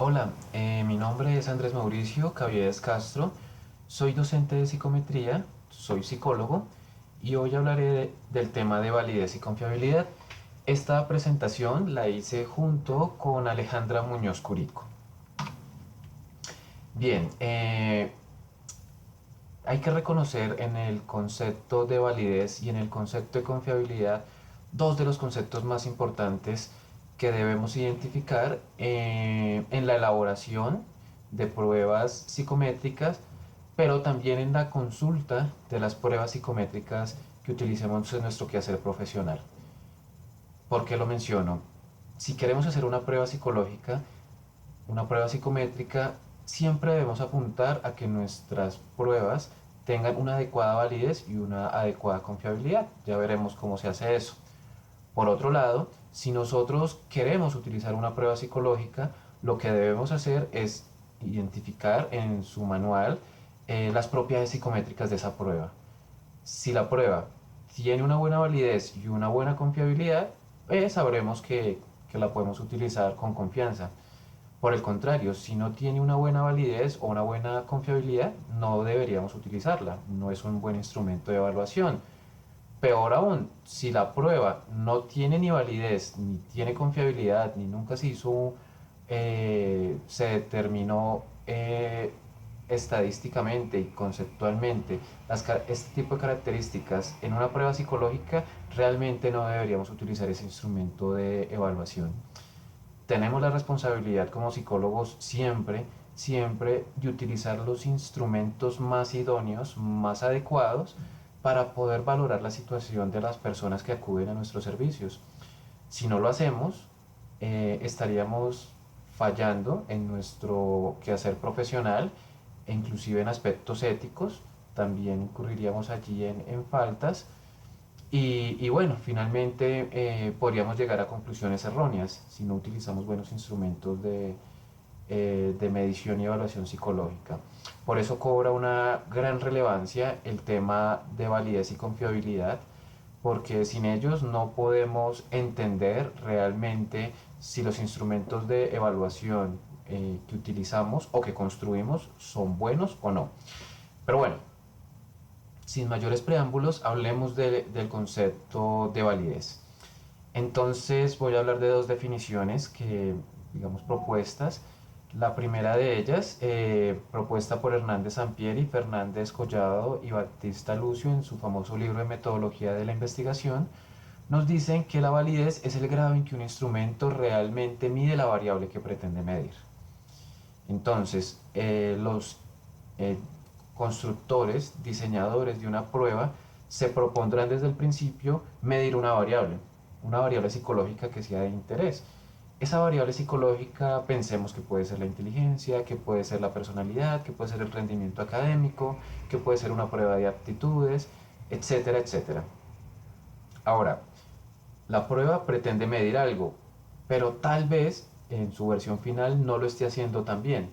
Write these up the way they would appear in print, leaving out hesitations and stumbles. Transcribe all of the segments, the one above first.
Hola, mi nombre es Andrés Mauricio Caviedes Castro, soy docente de psicometría, soy psicólogo y hoy hablaré del tema de validez y confiabilidad. Esta presentación la hice junto con Alejandra Muñoz Curico. Bien, hay que reconocer en el concepto de validez y en el concepto de confiabilidad dos de los conceptos más importantes que debemos identificar en la elaboración de pruebas psicométricas, pero también en la consulta de las pruebas psicométricas que utilicemos en nuestro quehacer profesional. ¿Por qué lo menciono? Si queremos hacer una prueba psicológica, una prueba psicométrica, siempre debemos apuntar a que nuestras pruebas tengan una adecuada validez y una adecuada confiabilidad. Ya veremos cómo se hace eso. Por otro lado, si nosotros queremos utilizar una prueba psicológica, lo que debemos hacer es identificar en su manual las propiedades psicométricas de esa prueba. Si la prueba tiene una buena validez y una buena confiabilidad, sabremos que la podemos utilizar con confianza. Por el contrario, si no tiene una buena validez o una buena confiabilidad, no deberíamos utilizarla. No es un buen instrumento de evaluación. Peor aún, si la prueba no tiene ni validez, ni tiene confiabilidad, ni nunca se hizo, se determinó estadísticamente y conceptualmente este tipo de características en una prueba psicológica, realmente no deberíamos utilizar ese instrumento de evaluación. Tenemos la responsabilidad como psicólogos siempre de utilizar los instrumentos más idóneos, más adecuados para poder valorar la situación de las personas que acuden a nuestros servicios. Si no lo hacemos, estaríamos fallando en nuestro quehacer profesional e inclusive en aspectos éticos, también incurriríamos allí en faltas y bueno, finalmente podríamos llegar a conclusiones erróneas si no utilizamos buenos instrumentos de medición y evaluación psicológica. Por eso cobra una gran relevancia el tema de validez y confiabilidad, porque sin ellos no podemos entender realmente si los instrumentos de evaluación que utilizamos o que construimos son buenos o no. Pero bueno, sin mayores preámbulos, hablemos del concepto de validez. Entonces voy a hablar de dos definiciones que, digamos, propuestas. La primera de ellas, propuesta por Hernández Sampieri, Fernández Collado y Batista Lucio en su famoso libro de metodología de la investigación, nos dicen que la validez es el grado en que un instrumento realmente mide la variable que pretende medir. Entonces, los eh, constructores, diseñadores de una prueba, se propondrán desde el principio medir una variable psicológica que sea de interés. Esa variable psicológica pensemos que puede ser la inteligencia, que puede ser la personalidad, que puede ser el rendimiento académico, que puede ser una prueba de aptitudes, etcétera, etcétera. Ahora, la prueba pretende medir algo, pero tal vez en su versión final no lo esté haciendo tan bien.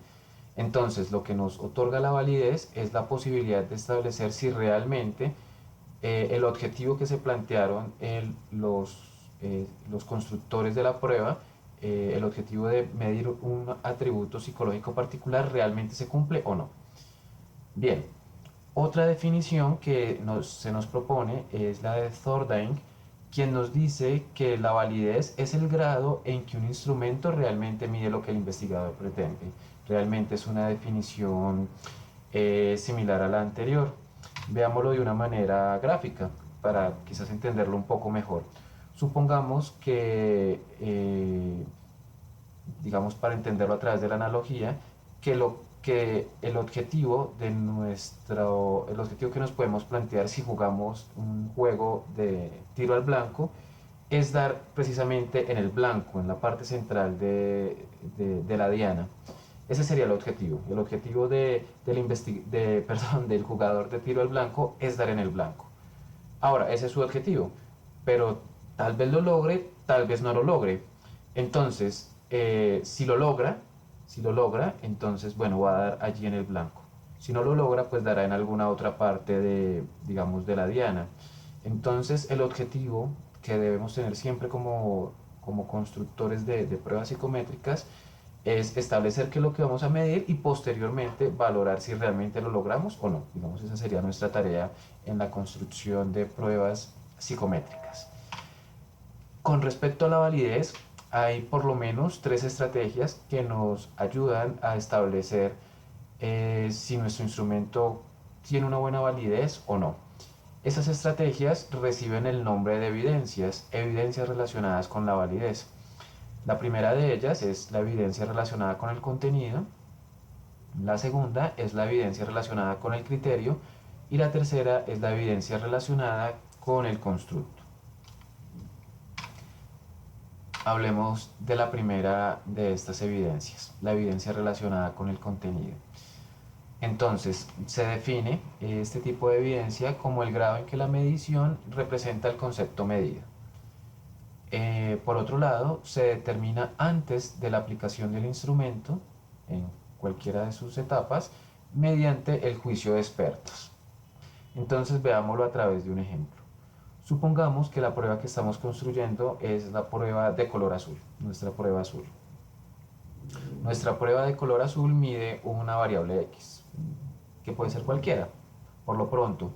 Entonces, lo que nos otorga la validez es la posibilidad de establecer si realmente el objetivo que se plantearon los constructores de la prueba, el objetivo de medir un atributo psicológico particular, realmente se cumple o no. Bien, otra definición que se nos propone es la de Thorndike, quien nos dice que la validez es el grado en que un instrumento realmente mide lo que el investigador pretende. Realmente es una definición similar a la anterior. Veámoslo de una manera gráfica para quizás entenderlo un poco mejor. Supongamos que digamos para entenderlo a través de la analogía, que el objetivo el objetivo que nos podemos plantear si jugamos un juego de tiro al blanco es dar precisamente en el blanco, en la parte central de la diana. Ese sería el objetivo. El objetivo del jugador de tiro al blanco es dar en el blanco. Ahora, ese es su objetivo, pero tal vez lo logre, tal vez no lo logre. Entonces, si lo logra, entonces, bueno, va a dar allí en el blanco. Si no lo logra, pues dará en alguna otra parte digamos, de la diana. Entonces, el objetivo que debemos tener siempre como constructores de pruebas psicométricas es establecer qué es lo que vamos a medir y posteriormente valorar si realmente lo logramos o no. Digamos, esa sería nuestra tarea en la construcción de pruebas psicométricas. Con respecto a la validez, hay por lo menos tres estrategias que nos ayudan a establecer si nuestro instrumento tiene una buena validez o no. Esas estrategias reciben el nombre de evidencias relacionadas con la validez. La primera de ellas es la evidencia relacionada con el contenido, la segunda es la evidencia relacionada con el criterio y la tercera es la evidencia relacionada con el constructo. Hablemos de la primera de estas evidencias, la evidencia relacionada con el contenido. Entonces, se define este tipo de evidencia como el grado en que la medición representa el concepto medido. Por otro lado, se determina antes de la aplicación del instrumento, en cualquiera de sus etapas, mediante el juicio de expertos. Entonces, veámoslo a través de un ejemplo. Supongamos que la prueba que estamos construyendo es la prueba de color azul, nuestra prueba azul. Nuestra prueba de color azul mide una variable X, que puede ser cualquiera, por lo pronto.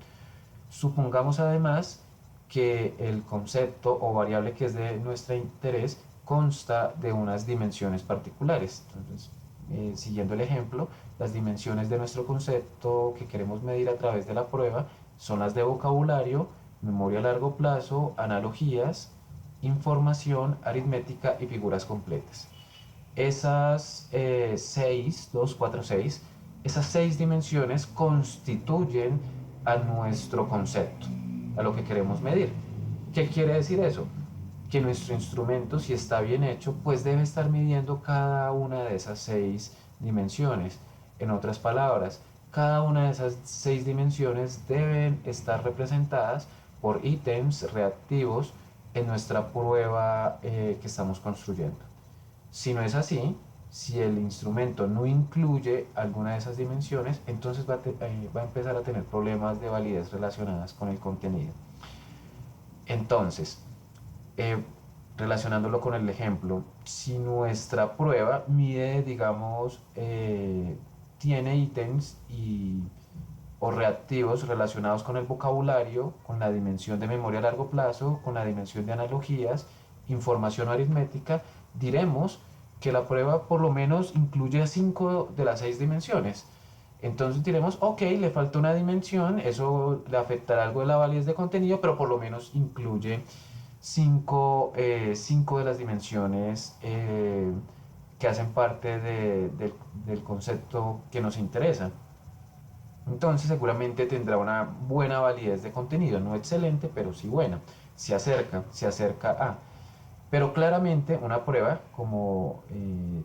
Supongamos además que el concepto o variable que es de nuestro interés consta de unas dimensiones particulares. Entonces, siguiendo el ejemplo, las dimensiones de nuestro concepto que queremos medir a través de la prueba son las de vocabulario, memoria a largo plazo, analogías, información, aritmética y figuras completas. Esas 6, 2, 4, 6, esas 6 dimensiones constituyen a nuestro concepto, a lo que queremos medir. ¿Qué quiere decir eso? Que nuestro instrumento, si está bien hecho, pues debe estar midiendo cada una de esas 6 dimensiones. En otras palabras, cada una de esas 6 dimensiones deben estar representadas por ítems reactivos en nuestra prueba que estamos construyendo. Si no es así, si el instrumento no incluye alguna de esas dimensiones, entonces va a empezar a tener problemas de validez relacionadas con el contenido. Entonces, eh, relacionándolo con el ejemplo, si nuestra prueba mide, digamos, tiene ítems o reactivos relacionados con el vocabulario, con la dimensión de memoria a largo plazo, con la dimensión de analogías, información aritmética, diremos que la prueba por lo menos incluye 5 de las 6 dimensiones. Entonces diremos, ok, le falta una dimensión, eso le afectará algo de la validez de contenido, pero por lo menos incluye 5 de las dimensiones que hacen parte del concepto que nos interesa. Entonces seguramente tendrá una buena validez de contenido, no excelente, pero sí buena. Se acerca a. Pero claramente una prueba, como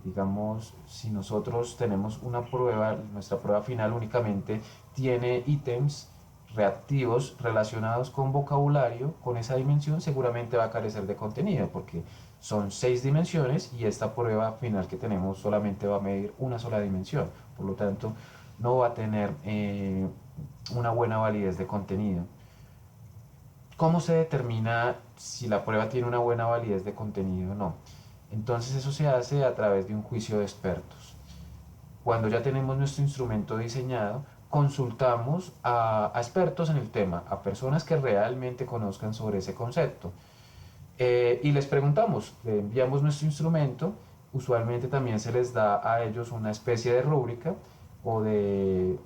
digamos, si nosotros tenemos una prueba, nuestra prueba final únicamente tiene ítems reactivos relacionados con vocabulario, con esa dimensión, seguramente va a carecer de contenido, porque son 6 dimensiones y esta prueba final que tenemos solamente va a medir una sola dimensión. Por lo tanto, no va a tener una buena validez de contenido. ¿Cómo se determina si la prueba tiene una buena validez de contenido o no? Entonces eso se hace a través de un juicio de expertos. Cuando ya tenemos nuestro instrumento diseñado, consultamos a expertos en el tema, a personas que realmente conozcan sobre ese concepto. Y les preguntamos, le enviamos nuestro instrumento, usualmente también se les da a ellos una especie de rúbrica o de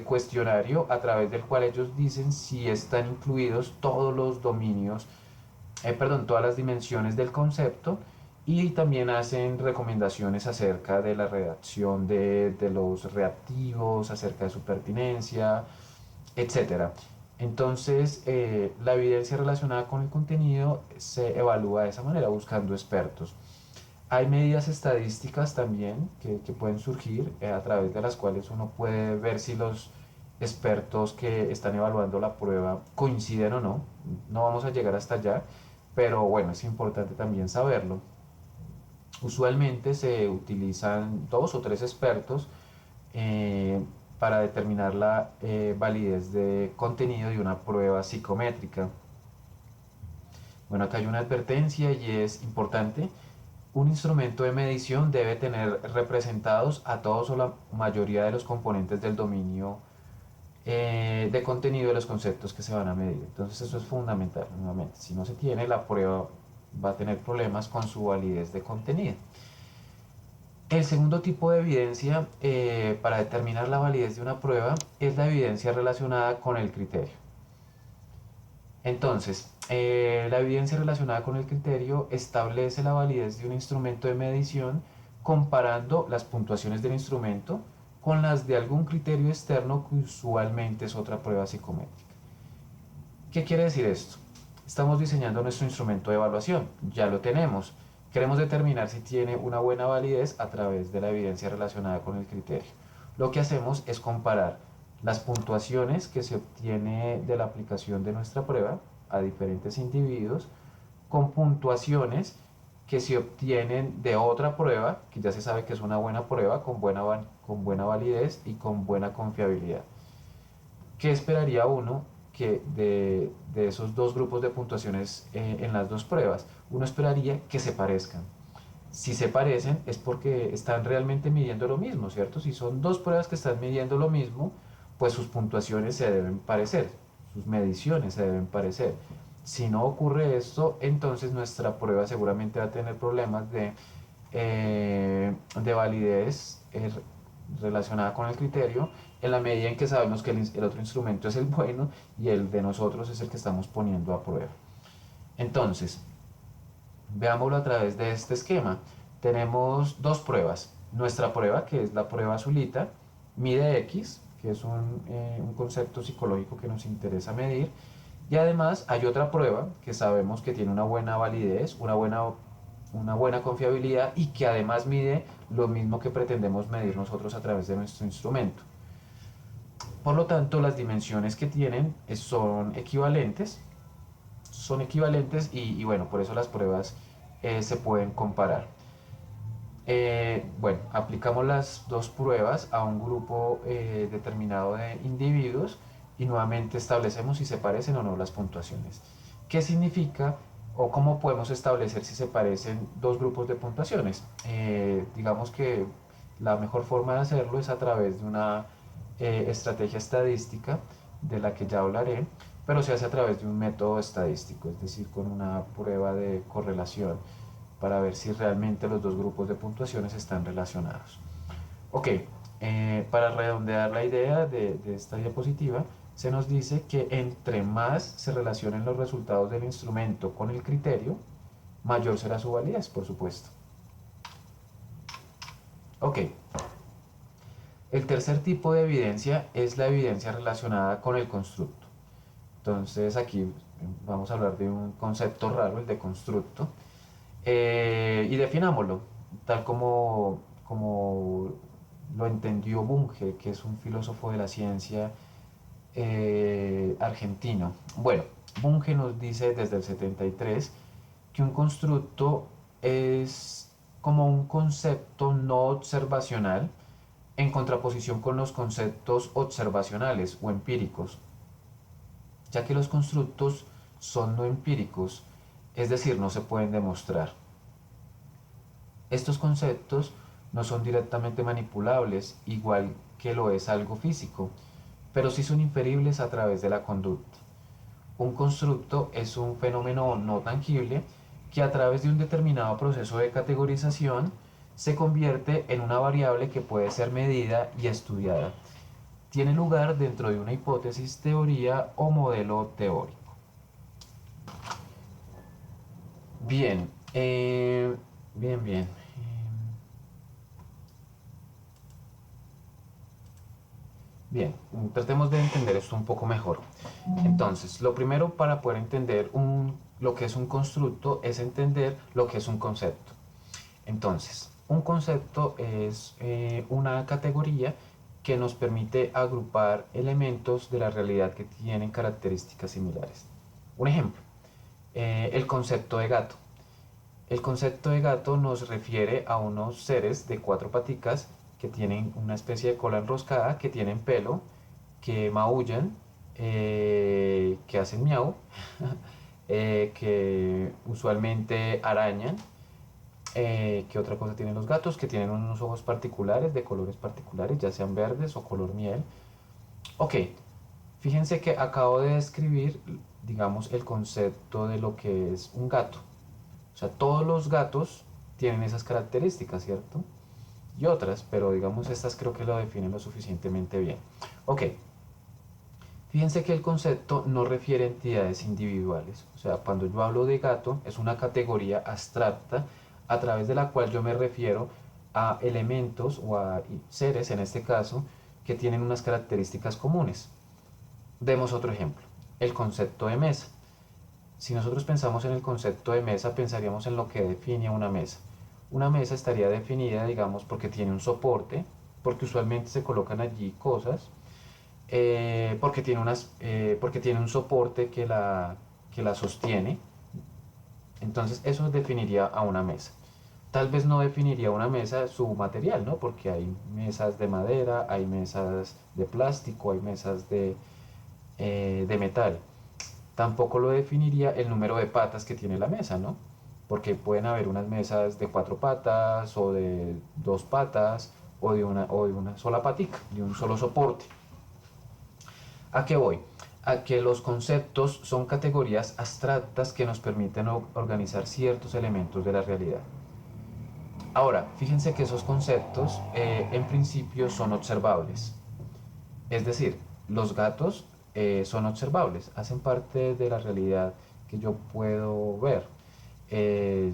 cuestionario a través del cual ellos dicen si están incluidos todos los dominios, todas las dimensiones del concepto y también hacen recomendaciones acerca de la redacción de los reactivos, acerca de su pertinencia, etcétera. Entonces, la evidencia relacionada con el contenido se evalúa de esa manera, buscando expertos. Hay medidas estadísticas también que pueden surgir a través de las cuales uno puede ver si los expertos que están evaluando la prueba coinciden o no. No vamos a llegar hasta allá, pero bueno, es importante también saberlo. Usualmente se utilizan 2 o 3 expertos eh, para determinar la validez de contenido de una prueba psicométrica. Bueno, acá hay una advertencia y es importante. Un instrumento de medición debe tener representados a todos o la mayoría de los componentes del dominio de contenido de los conceptos que se van a medir. Entonces eso es fundamental, nuevamente. Si no se tiene, la prueba va a tener problemas con su validez de contenido. El segundo tipo de evidencia para determinar la validez de una prueba es la evidencia relacionada con el criterio. Entonces, la evidencia relacionada con el criterio establece la validez de un instrumento de medición comparando las puntuaciones del instrumento con las de algún criterio externo que usualmente es otra prueba psicométrica. ¿Qué quiere decir esto? Estamos diseñando nuestro instrumento de evaluación, ya lo tenemos. Queremos determinar si tiene una buena validez a través de la evidencia relacionada con el criterio. Lo que hacemos es comparar las puntuaciones que se obtiene de la aplicación de nuestra prueba a diferentes individuos con puntuaciones que se obtienen de otra prueba, que ya se sabe que es una buena prueba, con buena validez y con buena confiabilidad. ¿Qué esperaría uno de esos dos grupos de puntuaciones en las dos pruebas? Uno esperaría que se parezcan. Si se parecen es porque están realmente midiendo lo mismo, ¿cierto? Si son dos pruebas que están midiendo lo mismo, pues sus puntuaciones se deben parecer, sus mediciones se deben parecer. Si no ocurre esto, entonces nuestra prueba seguramente va a tener problemas de validez relacionada con el criterio, en la medida en que sabemos que el otro instrumento es el bueno y el de nosotros es el que estamos poniendo a prueba. Entonces, veámoslo a través de este esquema. Tenemos dos pruebas. Nuestra prueba, que es la prueba azulita, mide X, que es un concepto psicológico que nos interesa medir. Y además hay otra prueba que sabemos que tiene una buena validez, una buena confiabilidad y que además mide lo mismo que pretendemos medir nosotros a través de nuestro instrumento. Por lo tanto, las dimensiones que tienen son equivalentes y bueno, por eso las pruebas se pueden comparar. Bueno, aplicamos las dos pruebas a un grupo determinado de individuos y nuevamente establecemos si se parecen o no las puntuaciones. ¿Qué significa o cómo podemos establecer si se parecen dos grupos de puntuaciones? Digamos que la mejor forma de hacerlo es a través de una estrategia estadística de la que ya hablaré, pero se hace a través de un método estadístico, es decir, con una prueba de correlación para ver si realmente los dos grupos de puntuaciones están relacionados. Ok, para redondear la idea de esta diapositiva, se nos dice que entre más se relacionen los resultados del instrumento con el criterio, mayor será su validez, por supuesto. Ok, el tercer tipo de evidencia es la evidencia relacionada con el constructo. Entonces aquí vamos a hablar de un concepto raro, el de constructo. Y definámoslo, tal como lo entendió Bunge, que es un filósofo de la ciencia argentino. Bueno, Bunge nos dice desde el 73 que un constructo es como un concepto no observacional en contraposición con los conceptos observacionales o empíricos, ya que los constructos son no empíricos, es decir, no se pueden demostrar. Estos conceptos no son directamente manipulables, igual que lo es algo físico, pero sí son inferibles a través de la conducta. Un constructo es un fenómeno no tangible que a través de un determinado proceso de categorización se convierte en una variable que puede ser medida y estudiada. Tiene lugar dentro de una hipótesis, teoría o modelo teórico. Bien, bien. Bien, tratemos de entender esto un poco mejor. Entonces, lo primero para poder entender lo que es un constructo es entender lo que es un concepto. Entonces, un concepto es una categoría que nos permite agrupar elementos de la realidad que tienen características similares. Un ejemplo, el concepto de gato. El concepto de gato nos refiere a unos seres de cuatro paticas que tienen una especie de cola enroscada, que tienen pelo, que maullan, que hacen miau, que usualmente arañan ¿Qué otra cosa tienen los gatos? Que tienen unos ojos particulares, de colores particulares, ya sean verdes o color miel. Ok, fíjense que acabo de describir, digamos, el concepto de lo que es un gato. O sea, todos los gatos tienen esas características, ¿cierto? Y otras, pero digamos estas creo que lo definen lo suficientemente bien. Ok, fíjense que el concepto no refiere a entidades individuales. O sea, cuando yo hablo de gato, es una categoría abstracta a través de la cual yo me refiero a elementos o a seres, en este caso, que tienen unas características comunes. Demos otro ejemplo, el concepto de mesa. Si nosotros pensamos en el concepto de mesa, pensaríamos en lo que define a una mesa. Una mesa estaría definida, digamos, porque tiene un soporte, porque usualmente se colocan allí cosas, porque tiene un soporte que la sostiene. Entonces eso definiría a una mesa. Tal vez no definiría una mesa su material, ¿no? Porque hay mesas de madera, hay mesas de plástico, hay mesas de metal. Tampoco lo definiría el número de patas que tiene la mesa, ¿no? Porque pueden haber unas mesas de 4 patas o de 2 patas o de una sola patica, de un solo soporte. ¿A qué voy? A que los conceptos son categorías abstractas que nos permiten organizar ciertos elementos de la realidad. Ahora, fíjense que esos conceptos en principio son observables. Es decir, los gatos son observables, hacen parte de la realidad que yo puedo ver.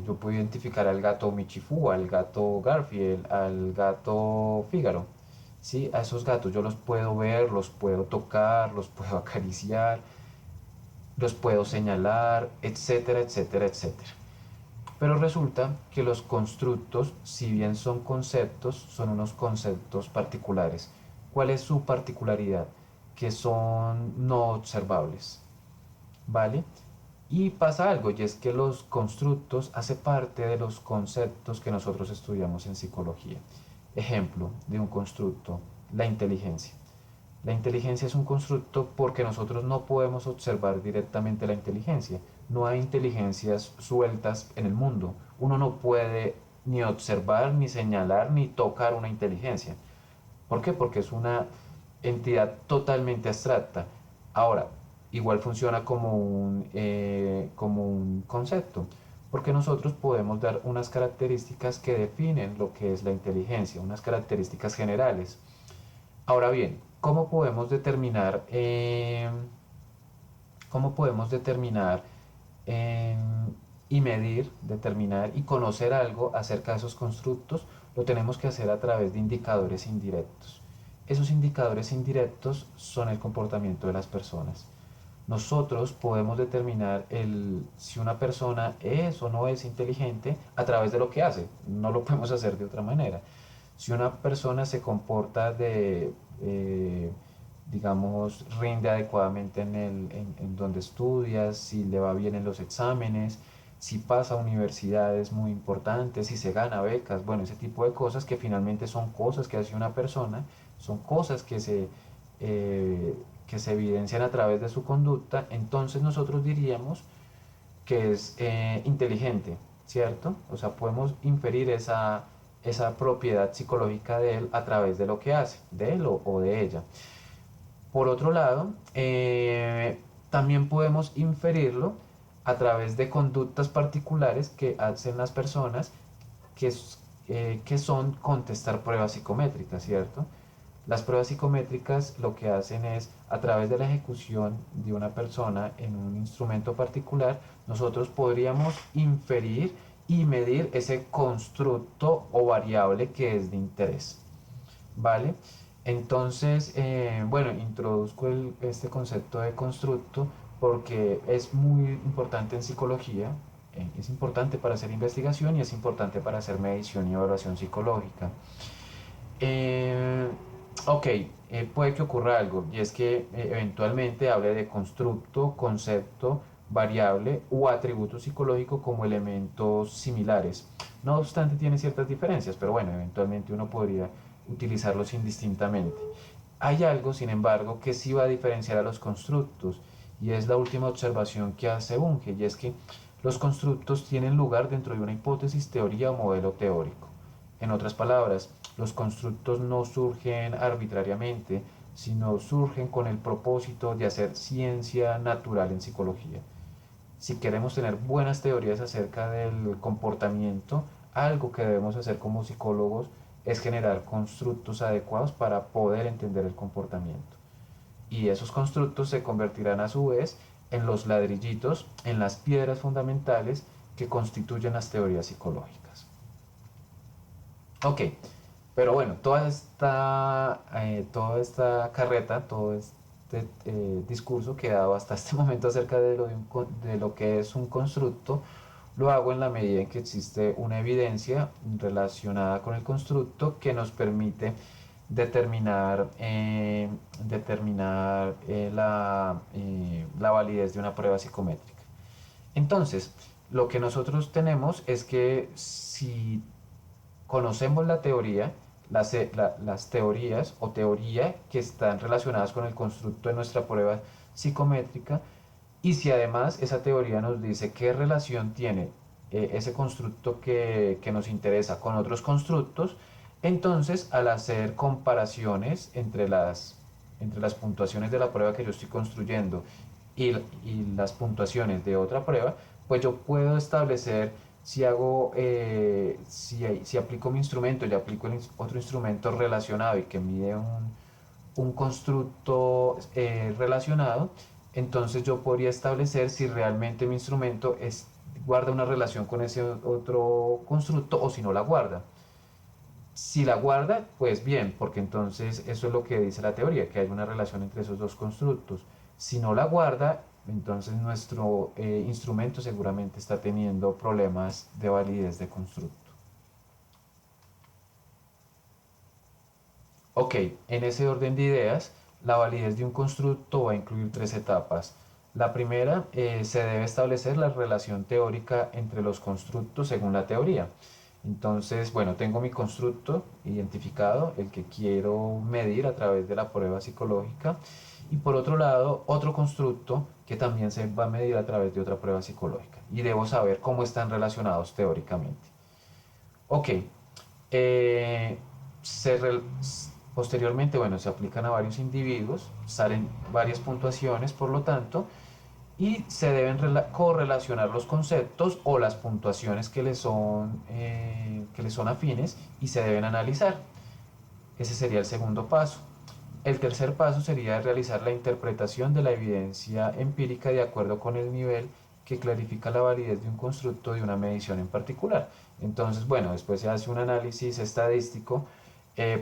Yo puedo identificar al gato Michifu, al gato Garfield, al gato Fígaro. ¿Sí? A esos gatos yo los puedo ver, los puedo tocar, los puedo acariciar, los puedo señalar, etcétera, etcétera, etcétera. Pero resulta que los constructos, si bien son conceptos, son unos conceptos particulares. ¿Cuál es su particularidad? Que son no observables, ¿vale? Y pasa algo, y es que los constructos hacen parte de los conceptos que nosotros estudiamos en psicología. Ejemplo de un constructo, la inteligencia. La inteligencia es un constructo porque nosotros no podemos observar directamente la inteligencia. No hay inteligencias sueltas en el mundo. Uno no puede ni observar, ni señalar, ni tocar una inteligencia. ¿Por qué? Porque es una entidad totalmente abstracta. Ahora, igual funciona como un concepto, porque nosotros podemos dar unas características que definen lo que es la inteligencia, unas características generales. Ahora bien, cómo podemos determinar eh, y medir, determinar y conocer algo acerca de esos constructos? Lo tenemos que hacer a través de indicadores indirectos. Esos indicadores indirectos son el comportamiento de las personas. Nosotros podemos determinar si una persona es o no es inteligente a través de lo que hace. No lo podemos hacer de otra manera. Si una persona se comporta digamos, rinde adecuadamente en donde estudia, si le va bien en los exámenes, si pasa a universidades muy importantes, si se gana becas, bueno, ese tipo de cosas que finalmente son cosas que hace una persona, son cosas que se evidencian a través de su conducta, entonces nosotros diríamos que es inteligente, ¿cierto? O sea, podemos inferir esa propiedad psicológica de él a través de lo que hace, de él o de ella. Por otro lado, también podemos inferirlo a través de conductas particulares que hacen las personas que, que son contestar pruebas psicométricas, ¿cierto? Las pruebas psicométricas lo que hacen es, a través de la ejecución de una persona en un instrumento particular, nosotros podríamos inferir y medir ese constructo o variable que es de interés. ¿Vale? Entonces, bueno, introduzco este concepto de constructo porque es muy importante en psicología, es importante para hacer investigación y es importante para hacer medición y evaluación psicológica. Eh, ok, puede que ocurra algo y es que eventualmente hable de constructo, concepto, variable u atributo psicológico como elementos similares. No obstante, tiene ciertas diferencias, pero bueno, eventualmente uno podría utilizarlos indistintamente. Hay algo, sin embargo, que sí va a diferenciar a los constructos y es la última observación que hace Bunge, y es que Los constructos tienen lugar dentro de una hipótesis, teoría o modelo teórico. En otras palabras, los constructos no surgen arbitrariamente, sino surgen con el propósito de hacer ciencia natural en psicología. Si queremos tener buenas teorías acerca del comportamiento, algo que debemos hacer como psicólogos es generar constructos adecuados para poder entender el comportamiento. Y esos constructos se convertirán a su vez en los ladrillitos, en las piedras fundamentales que constituyen las teorías psicológicas. Ok, pero bueno, toda esta carreta, todo este discurso que he dado hasta este momento acerca de lo que es un constructo, lo hago en la medida en que existe una evidencia relacionada con el constructo que nos permite determinar la validez de una prueba psicométrica. Entonces, lo que nosotros tenemos es que si conocemos la teoría, las teorías o teoría que están relacionadas con el constructo de nuestra prueba psicométrica, y si además esa teoría nos dice qué relación tiene ese constructo que nos interesa con otros constructos, entonces al hacer comparaciones entre las puntuaciones de la prueba que yo estoy construyendo y las puntuaciones de otra prueba, pues yo puedo establecer si aplico mi instrumento y aplico otro instrumento relacionado y que mide un constructo relacionado, entonces yo podría establecer si realmente mi instrumento guarda una relación con ese otro constructo o si no la guarda. Si la guarda, pues bien, porque entonces eso es lo que dice la teoría, que hay una relación entre esos dos constructos. Si no la guarda, entonces nuestro instrumento seguramente está teniendo problemas de validez de constructo. Ok, en ese orden de ideas, la validez de un constructo va a incluir tres etapas. La primera, se debe establecer la relación teórica entre los constructos según la teoría. Entonces, bueno, tengo mi constructo identificado, el que quiero medir a través de la prueba psicológica, y por otro lado, otro constructo que también se va a medir a través de otra prueba psicológica. Y debo saber cómo están relacionados teóricamente. Ok, eh, se re- posteriormente, bueno, se aplican a varios individuos, salen varias puntuaciones, por lo tanto, y se deben correlacionar los conceptos o las puntuaciones que les son afines y se deben analizar. Ese sería el segundo paso. El tercer paso sería realizar la interpretación de la evidencia empírica de acuerdo con el nivel que clarifica la validez de un constructo de una medición en particular. Entonces, bueno, después se hace un análisis estadístico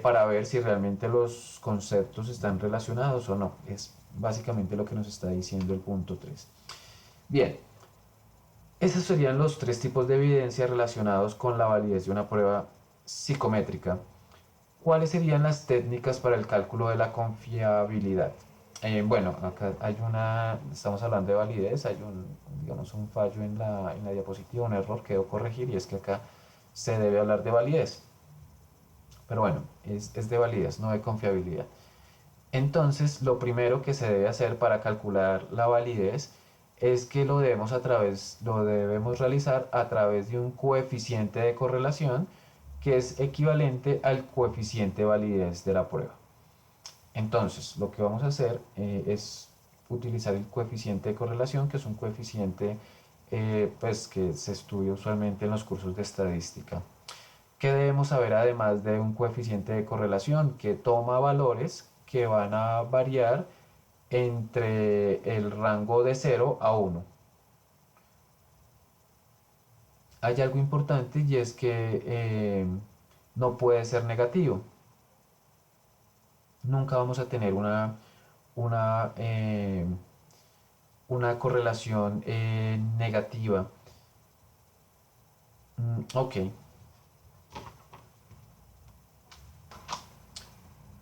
para ver si realmente los conceptos están relacionados o no. Es básicamente lo que nos está diciendo el punto 3. Bien, esos serían los tres tipos de evidencia relacionados con la validez de una prueba psicométrica. ¿Cuáles serían las técnicas para el cálculo de la confiabilidad? Bueno, acá estamos hablando de validez, hay digamos, un fallo en la diapositiva, un error que debo corregir, y es que acá se debe hablar de validez. Pero bueno, es de validez, no de confiabilidad. Entonces, lo primero que se debe hacer para calcular la validez es que lo debemos realizar a través de un coeficiente de correlación que es equivalente al coeficiente de validez de la prueba. Entonces, lo que vamos a hacer es utilizar el coeficiente de correlación, que es un coeficiente pues, que se estudia usualmente en los cursos de estadística. ¿Qué debemos saber además de un coeficiente de correlación? Que toma valores que van a variar entre el rango de 0 a 1. Hay algo importante y es que no puede ser negativo. Nunca vamos a tener una, eh, una correlación negativa. Ok,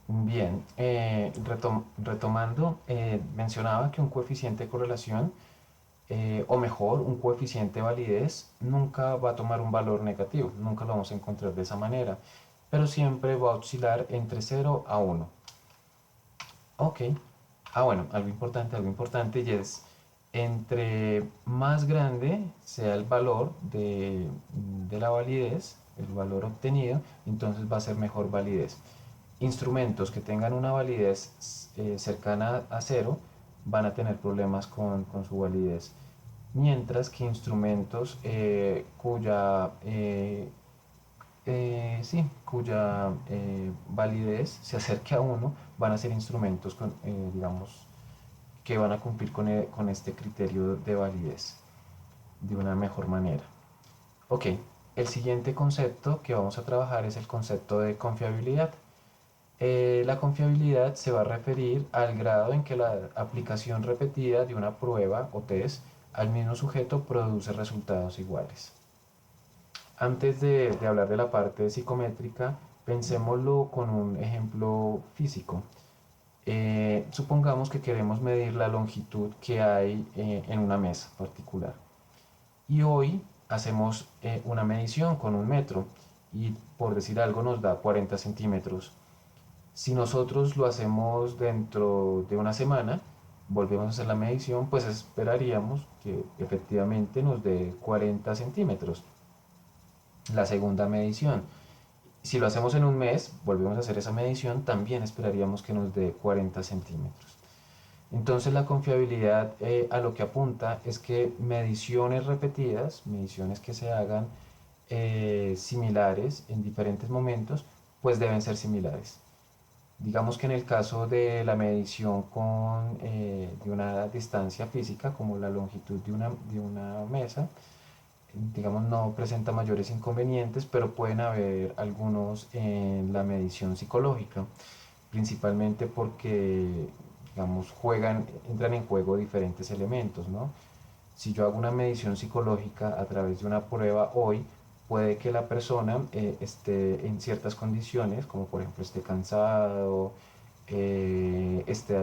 bien. Retomando, mencionaba que un coeficiente de correlación, o mejor, un coeficiente de validez, nunca va a tomar un valor negativo, nunca lo vamos a encontrar de esa manera, pero siempre va a oscilar entre 0 a 1. Ok. Bueno, algo importante y es Entre más grande sea el valor de la validez, el valor obtenido, entonces va a ser mejor validez. Instrumentos que tengan una validez cercana a cero van a tener problemas con su validez, mientras que instrumentos cuya validez se acerque a uno van a ser instrumentos digamos, que van a cumplir con este criterio de validez de una mejor manera. Ok, el siguiente concepto que vamos a trabajar es el concepto de confiabilidad. La confiabilidad se va a referir al grado en que la aplicación repetida de una prueba o test al mismo sujeto produce resultados iguales. Antes de hablar de la parte psicométrica, pensémoslo con un ejemplo físico. Supongamos que queremos medir la longitud que hay en una mesa particular. Y hoy hacemos una medición con un metro y por decir algo nos da 40 centímetros. Si nosotros lo hacemos dentro de una semana, volvemos a hacer la medición, pues esperaríamos que efectivamente nos dé 40 centímetros. La segunda medición. Si lo hacemos en un mes, volvemos a hacer esa medición, también esperaríamos que nos dé 40 centímetros. Entonces la confiabilidad a lo que apunta es que mediciones repetidas, mediciones que se hagan similares en diferentes momentos, pues deben ser similares. Digamos que en el caso de la medición de una distancia física, como la longitud de una mesa, digamos, no presenta mayores inconvenientes, pero pueden haber algunos en la medición psicológica, principalmente porque, digamos, entran en juego diferentes elementos, ¿no? Si yo hago una medición psicológica a través de una prueba hoy, puede que la persona esté en ciertas condiciones, como por ejemplo esté cansado, esté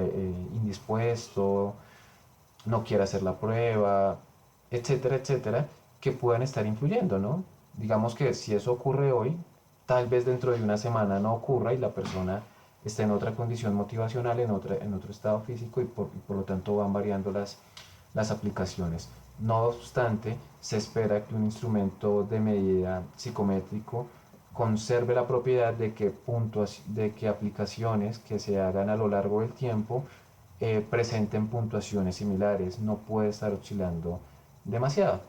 indispuesto, no quiera hacer la prueba, etcétera, etcétera, que puedan estar influyendo, ¿no? Digamos que si eso ocurre hoy, tal vez dentro de una semana no ocurra y la persona está en otra condición motivacional, en otro estado físico y por lo tanto van variando las aplicaciones. No obstante, se espera que un instrumento de medida psicométrico conserve la propiedad de que aplicaciones que se hagan a lo largo del tiempo presenten puntuaciones similares, no puede estar oscilando demasiado.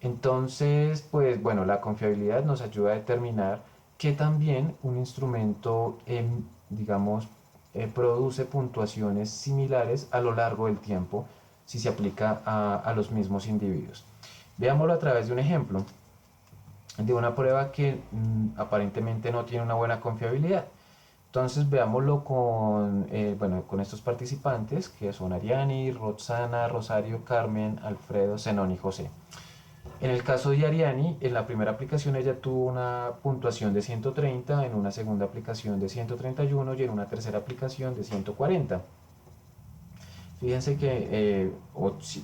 Entonces, pues bueno, la confiabilidad nos ayuda a determinar que también un instrumento, digamos, produce puntuaciones similares a lo largo del tiempo si se aplica a los mismos individuos. Veámoslo a través de un ejemplo de una prueba que aparentemente no tiene una buena confiabilidad. Entonces veámoslo con estos participantes que son Ariani, Roxana, Rosario, Carmen, Alfredo, Zenón y José. En el caso de Ariani, en la primera aplicación ella tuvo una puntuación de 130, en una segunda aplicación de 131 y en una tercera aplicación de 140. Fíjense que,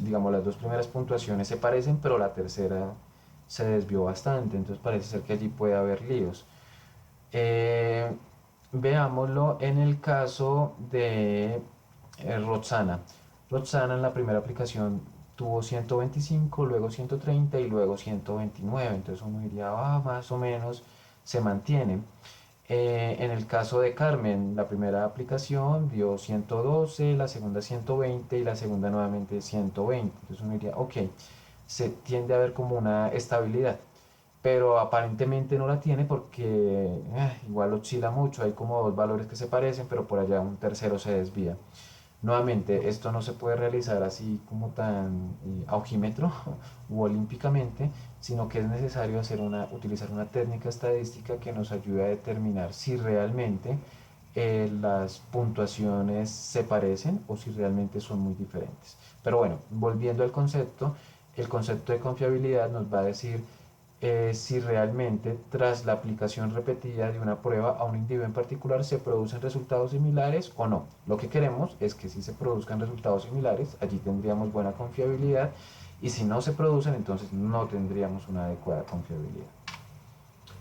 digamos, las dos primeras puntuaciones se parecen, pero la tercera se desvió bastante, entonces parece ser que allí puede haber líos. Eh, Veámoslo en el caso de Roxana. Roxana en la primera aplicación tuvo 125, luego 130 y luego 129. Entonces uno diría, más o menos se mantiene. En el caso de Carmen, la primera aplicación dio 112, la segunda 120 y la segunda nuevamente 120. Entonces uno diría, ok, se tiende a ver como una estabilidad, pero aparentemente no la tiene porque igual oscila mucho, hay como dos valores que se parecen, pero por allá un tercero se desvía. Nuevamente, esto no se puede realizar así como tan a ojímetro u olímpicamente, sino que es necesario utilizar una técnica estadística que nos ayude a determinar si realmente las puntuaciones se parecen o si realmente son muy diferentes. Pero bueno, volviendo al concepto, el concepto de confiabilidad nos va a decir si realmente tras la aplicación repetida de una prueba a un individuo en particular se producen resultados similares o no. Lo que queremos es que si se produzcan resultados similares, allí tendríamos buena confiabilidad, y si no se producen, entonces no tendríamos una adecuada confiabilidad.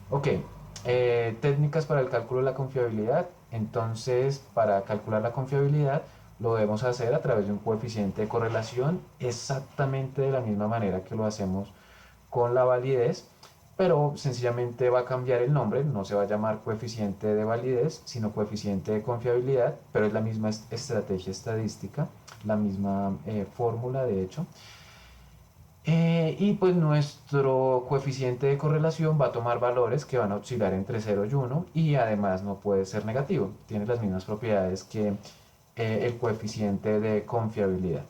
Ok, técnicas para el cálculo de la confiabilidad. Entonces, para calcular la confiabilidad, lo debemos hacer a través de un coeficiente de correlación, exactamente de la misma manera que lo hacemos con la validez, pero sencillamente va a cambiar el nombre, no se va a llamar coeficiente de validez, sino coeficiente de confiabilidad, pero es la misma estrategia estadística, la misma fórmula de hecho. Y pues nuestro coeficiente de correlación va a tomar valores que van a oscilar entre 0 y 1 y además no puede ser negativo, tiene las mismas propiedades que el coeficiente de confiabilidad.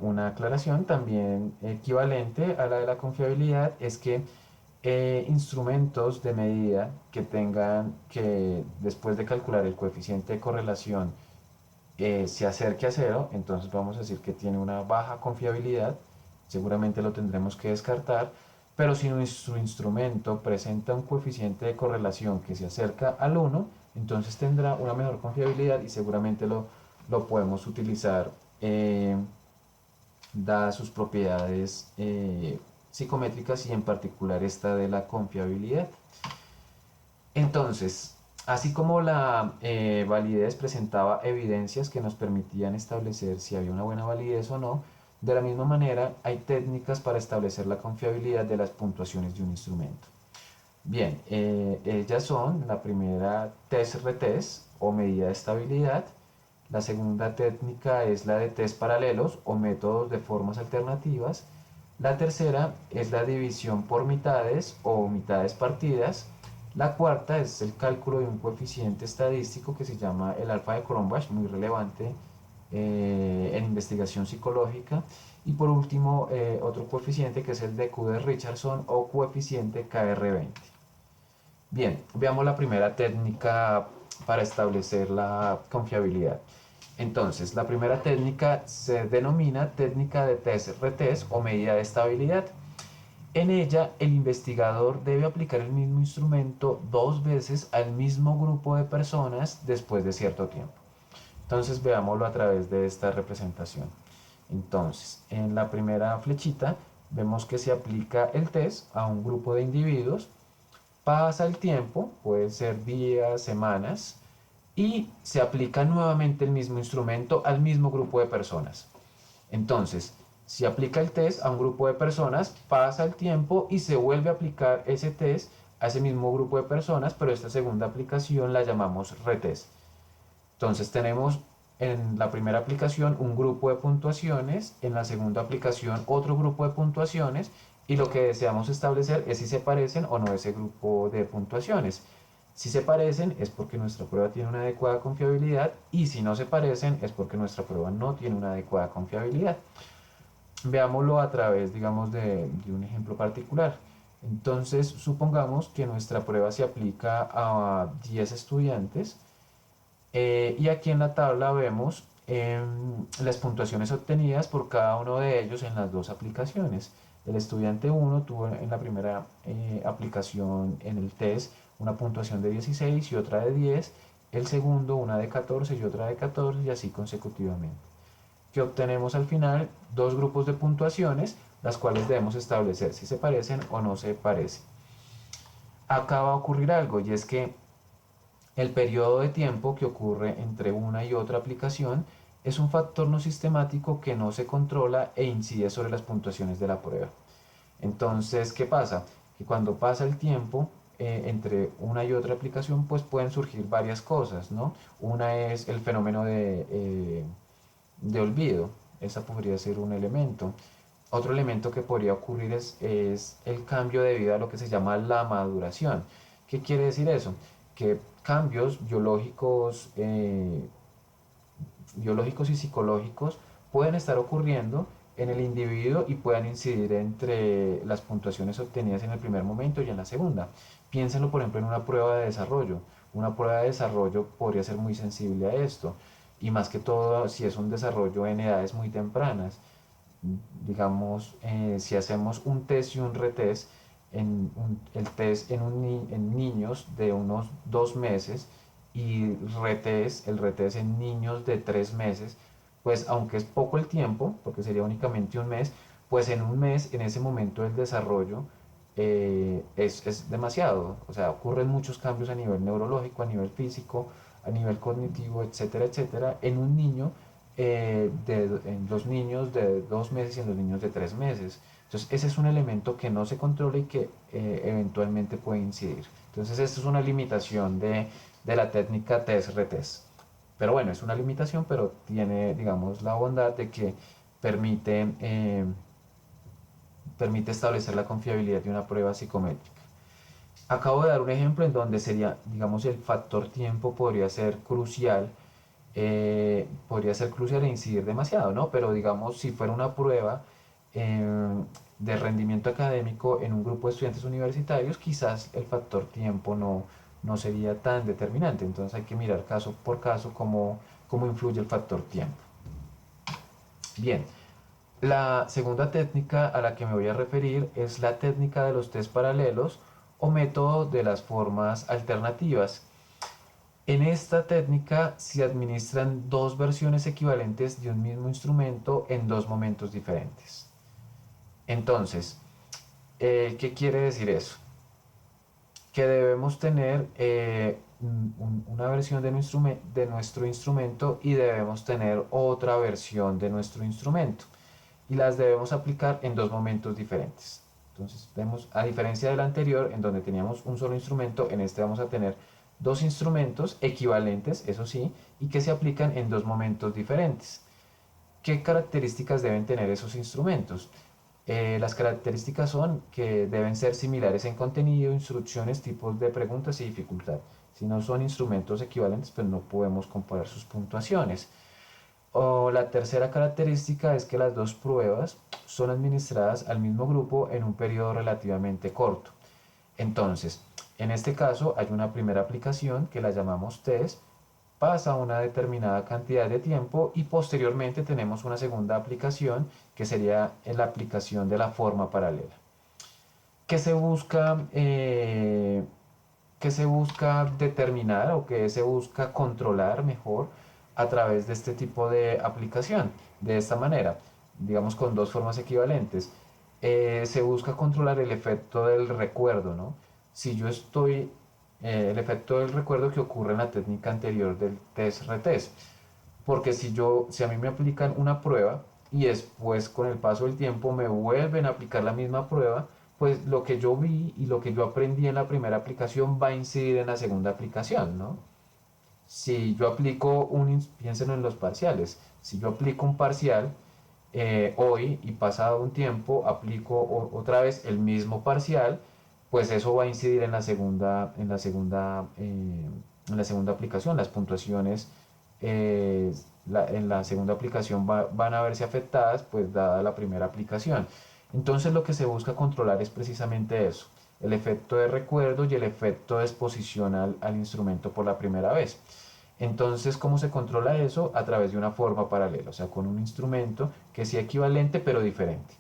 Una aclaración también equivalente a la de la confiabilidad es que instrumentos de medida que tengan que después de calcular el coeficiente de correlación se acerque a cero, entonces vamos a decir que tiene una baja confiabilidad, seguramente lo tendremos que descartar, pero si nuestro instrumento presenta un coeficiente de correlación que se acerca al 1, entonces tendrá una mejor confiabilidad y seguramente lo podemos utilizar dadas sus propiedades psicométricas y en particular esta de la confiabilidad. Entonces, así como la validez presentaba evidencias que nos permitían establecer si había una buena validez o no, de la misma manera hay técnicas para establecer la confiabilidad de las puntuaciones de un instrumento. Bien, ellas son la primera test-retest o medida de estabilidad. La segunda técnica es la de test paralelos o métodos de formas alternativas. La tercera es la división por mitades o mitades partidas. La cuarta es el cálculo de un coeficiente estadístico que se llama el alfa de Cronbach, muy relevante en investigación psicológica. Y por último, otro coeficiente que es el de Q de Richardson o coeficiente KR20. Bien, veamos la primera técnica para establecer la confiabilidad. Entonces, la primera técnica se denomina técnica de test-retest o medida de estabilidad. En ella, el investigador debe aplicar el mismo instrumento dos veces al mismo grupo de personas después de cierto tiempo. Entonces, veámoslo a través de esta representación. Entonces, en la primera flechita vemos que se aplica el test a un grupo de individuos. Pasa el tiempo, puede ser días, semanas, y se aplica nuevamente el mismo instrumento al mismo grupo de personas. Entonces, si aplica el test a un grupo de personas, pasa el tiempo y se vuelve a aplicar ese test a ese mismo grupo de personas, pero esta segunda aplicación la llamamos retest. Entonces tenemos en la primera aplicación un grupo de puntuaciones, en la segunda aplicación otro grupo de puntuaciones y lo que deseamos establecer es si se parecen o no ese grupo de puntuaciones. Si se parecen es porque nuestra prueba tiene una adecuada confiabilidad y si no se parecen es porque nuestra prueba no tiene una adecuada confiabilidad. Veámoslo a través, digamos, de un ejemplo particular. Entonces, supongamos que nuestra prueba se aplica a 10 estudiantes y aquí en la tabla vemos las puntuaciones obtenidas por cada uno de ellos en las dos aplicaciones. El estudiante 1 tuvo en la primera aplicación en el test una puntuación de 16 y otra de 10, el segundo una de 14 y otra de 14 y así consecutivamente. ¿Qué obtenemos al final? Dos grupos de puntuaciones, las cuales debemos establecer si se parecen o no se parecen. Acá va a ocurrir algo y es que el periodo de tiempo que ocurre entre una y otra aplicación es un factor no sistemático que no se controla e incide sobre las puntuaciones de la prueba. Entonces, ¿qué pasa? Que cuando pasa el tiempo entre una y otra aplicación, pues pueden surgir varias cosas, ¿no? Una es el fenómeno de olvido, esa podría ser un elemento. Otro elemento que podría ocurrir es el cambio debido a lo que se llama la maduración. ¿Qué quiere decir eso? Que cambios biológicos y psicológicos pueden estar ocurriendo en el individuo y puedan incidir entre las puntuaciones obtenidas en el primer momento y en la segunda. Piénsenlo, por ejemplo, en una prueba de desarrollo. Una prueba de desarrollo podría ser muy sensible a esto, y más que todo si es un desarrollo en edades muy tempranas. Digamos, si hacemos un test y un retest, el test en niños de unos 2 meses y el retest en niños de 3 meses, pues aunque es poco el tiempo, porque sería únicamente un mes, pues en un mes, en ese momento del desarrollo, es demasiado. O sea, ocurren muchos cambios a nivel neurológico, a nivel físico, a nivel cognitivo, etcétera, etcétera, en un niño, en los niños de 2 meses y en los niños de 3 meses. Entonces, ese es un elemento que no se controla y que eventualmente puede incidir. Entonces, esta es una limitación de la técnica test-retest. Pero bueno, es una limitación, pero tiene, digamos, la bondad de que permite, permite establecer la confiabilidad de una prueba psicométrica. Acabo de dar un ejemplo en donde sería, digamos, el factor tiempo podría ser crucial e incidir demasiado, ¿no? Pero digamos, si fuera una prueba de rendimiento académico en un grupo de estudiantes universitarios, quizás el factor tiempo no sería tan determinante. Entonces hay que mirar caso por caso cómo influye el factor tiempo. Bien, la segunda técnica a la que me voy a referir es la técnica de los test paralelos o método de las formas alternativas. En esta técnica se administran dos versiones equivalentes de un mismo instrumento en dos momentos diferentes. Entonces, ¿qué quiere decir eso? Que debemos tener una versión de nuestro instrumento y debemos tener otra versión de nuestro instrumento. Y las debemos aplicar en dos momentos diferentes. Entonces, vemos, a diferencia del anterior, en donde teníamos un solo instrumento, en este vamos a tener dos instrumentos equivalentes, eso sí, y que se aplican en dos momentos diferentes. ¿Qué características deben tener esos instrumentos? Las características son que deben ser similares en contenido, instrucciones, tipos de preguntas y dificultad. Si no son instrumentos equivalentes, pues no podemos comparar sus puntuaciones. O la tercera característica es que las dos pruebas son administradas al mismo grupo en un periodo relativamente corto. Entonces, en este caso hay una primera aplicación que la llamamos test, pasa una determinada cantidad de tiempo y posteriormente tenemos una segunda aplicación que sería la aplicación de la forma paralela. ¿Qué se busca, qué se busca determinar o qué se busca controlar mejor a través de este tipo de aplicación? De esta manera, digamos con dos formas equivalentes. Se busca controlar el efecto del recuerdo, ¿no? Si yo estoy, el efecto del recuerdo que ocurre en la técnica anterior del test-retest. Porque si a mí me aplican una prueba y después con el paso del tiempo me vuelven a aplicar la misma prueba, pues lo que yo vi y lo que yo aprendí en la primera aplicación va a incidir en la segunda aplicación, ¿no? Si yo aplico piénsenlo en los parciales, si yo aplico un parcial hoy y pasado un tiempo aplico otra vez el mismo parcial, pues eso va a incidir en la segunda aplicación. Las puntuaciones en la segunda aplicación van a verse afectadas, pues dada la primera aplicación. Entonces lo que se busca controlar es precisamente eso, el efecto de recuerdo y el efecto de exposición al instrumento por la primera vez. Entonces, ¿cómo se controla eso? A través de una forma paralela, o sea, con un instrumento que sea equivalente pero diferente.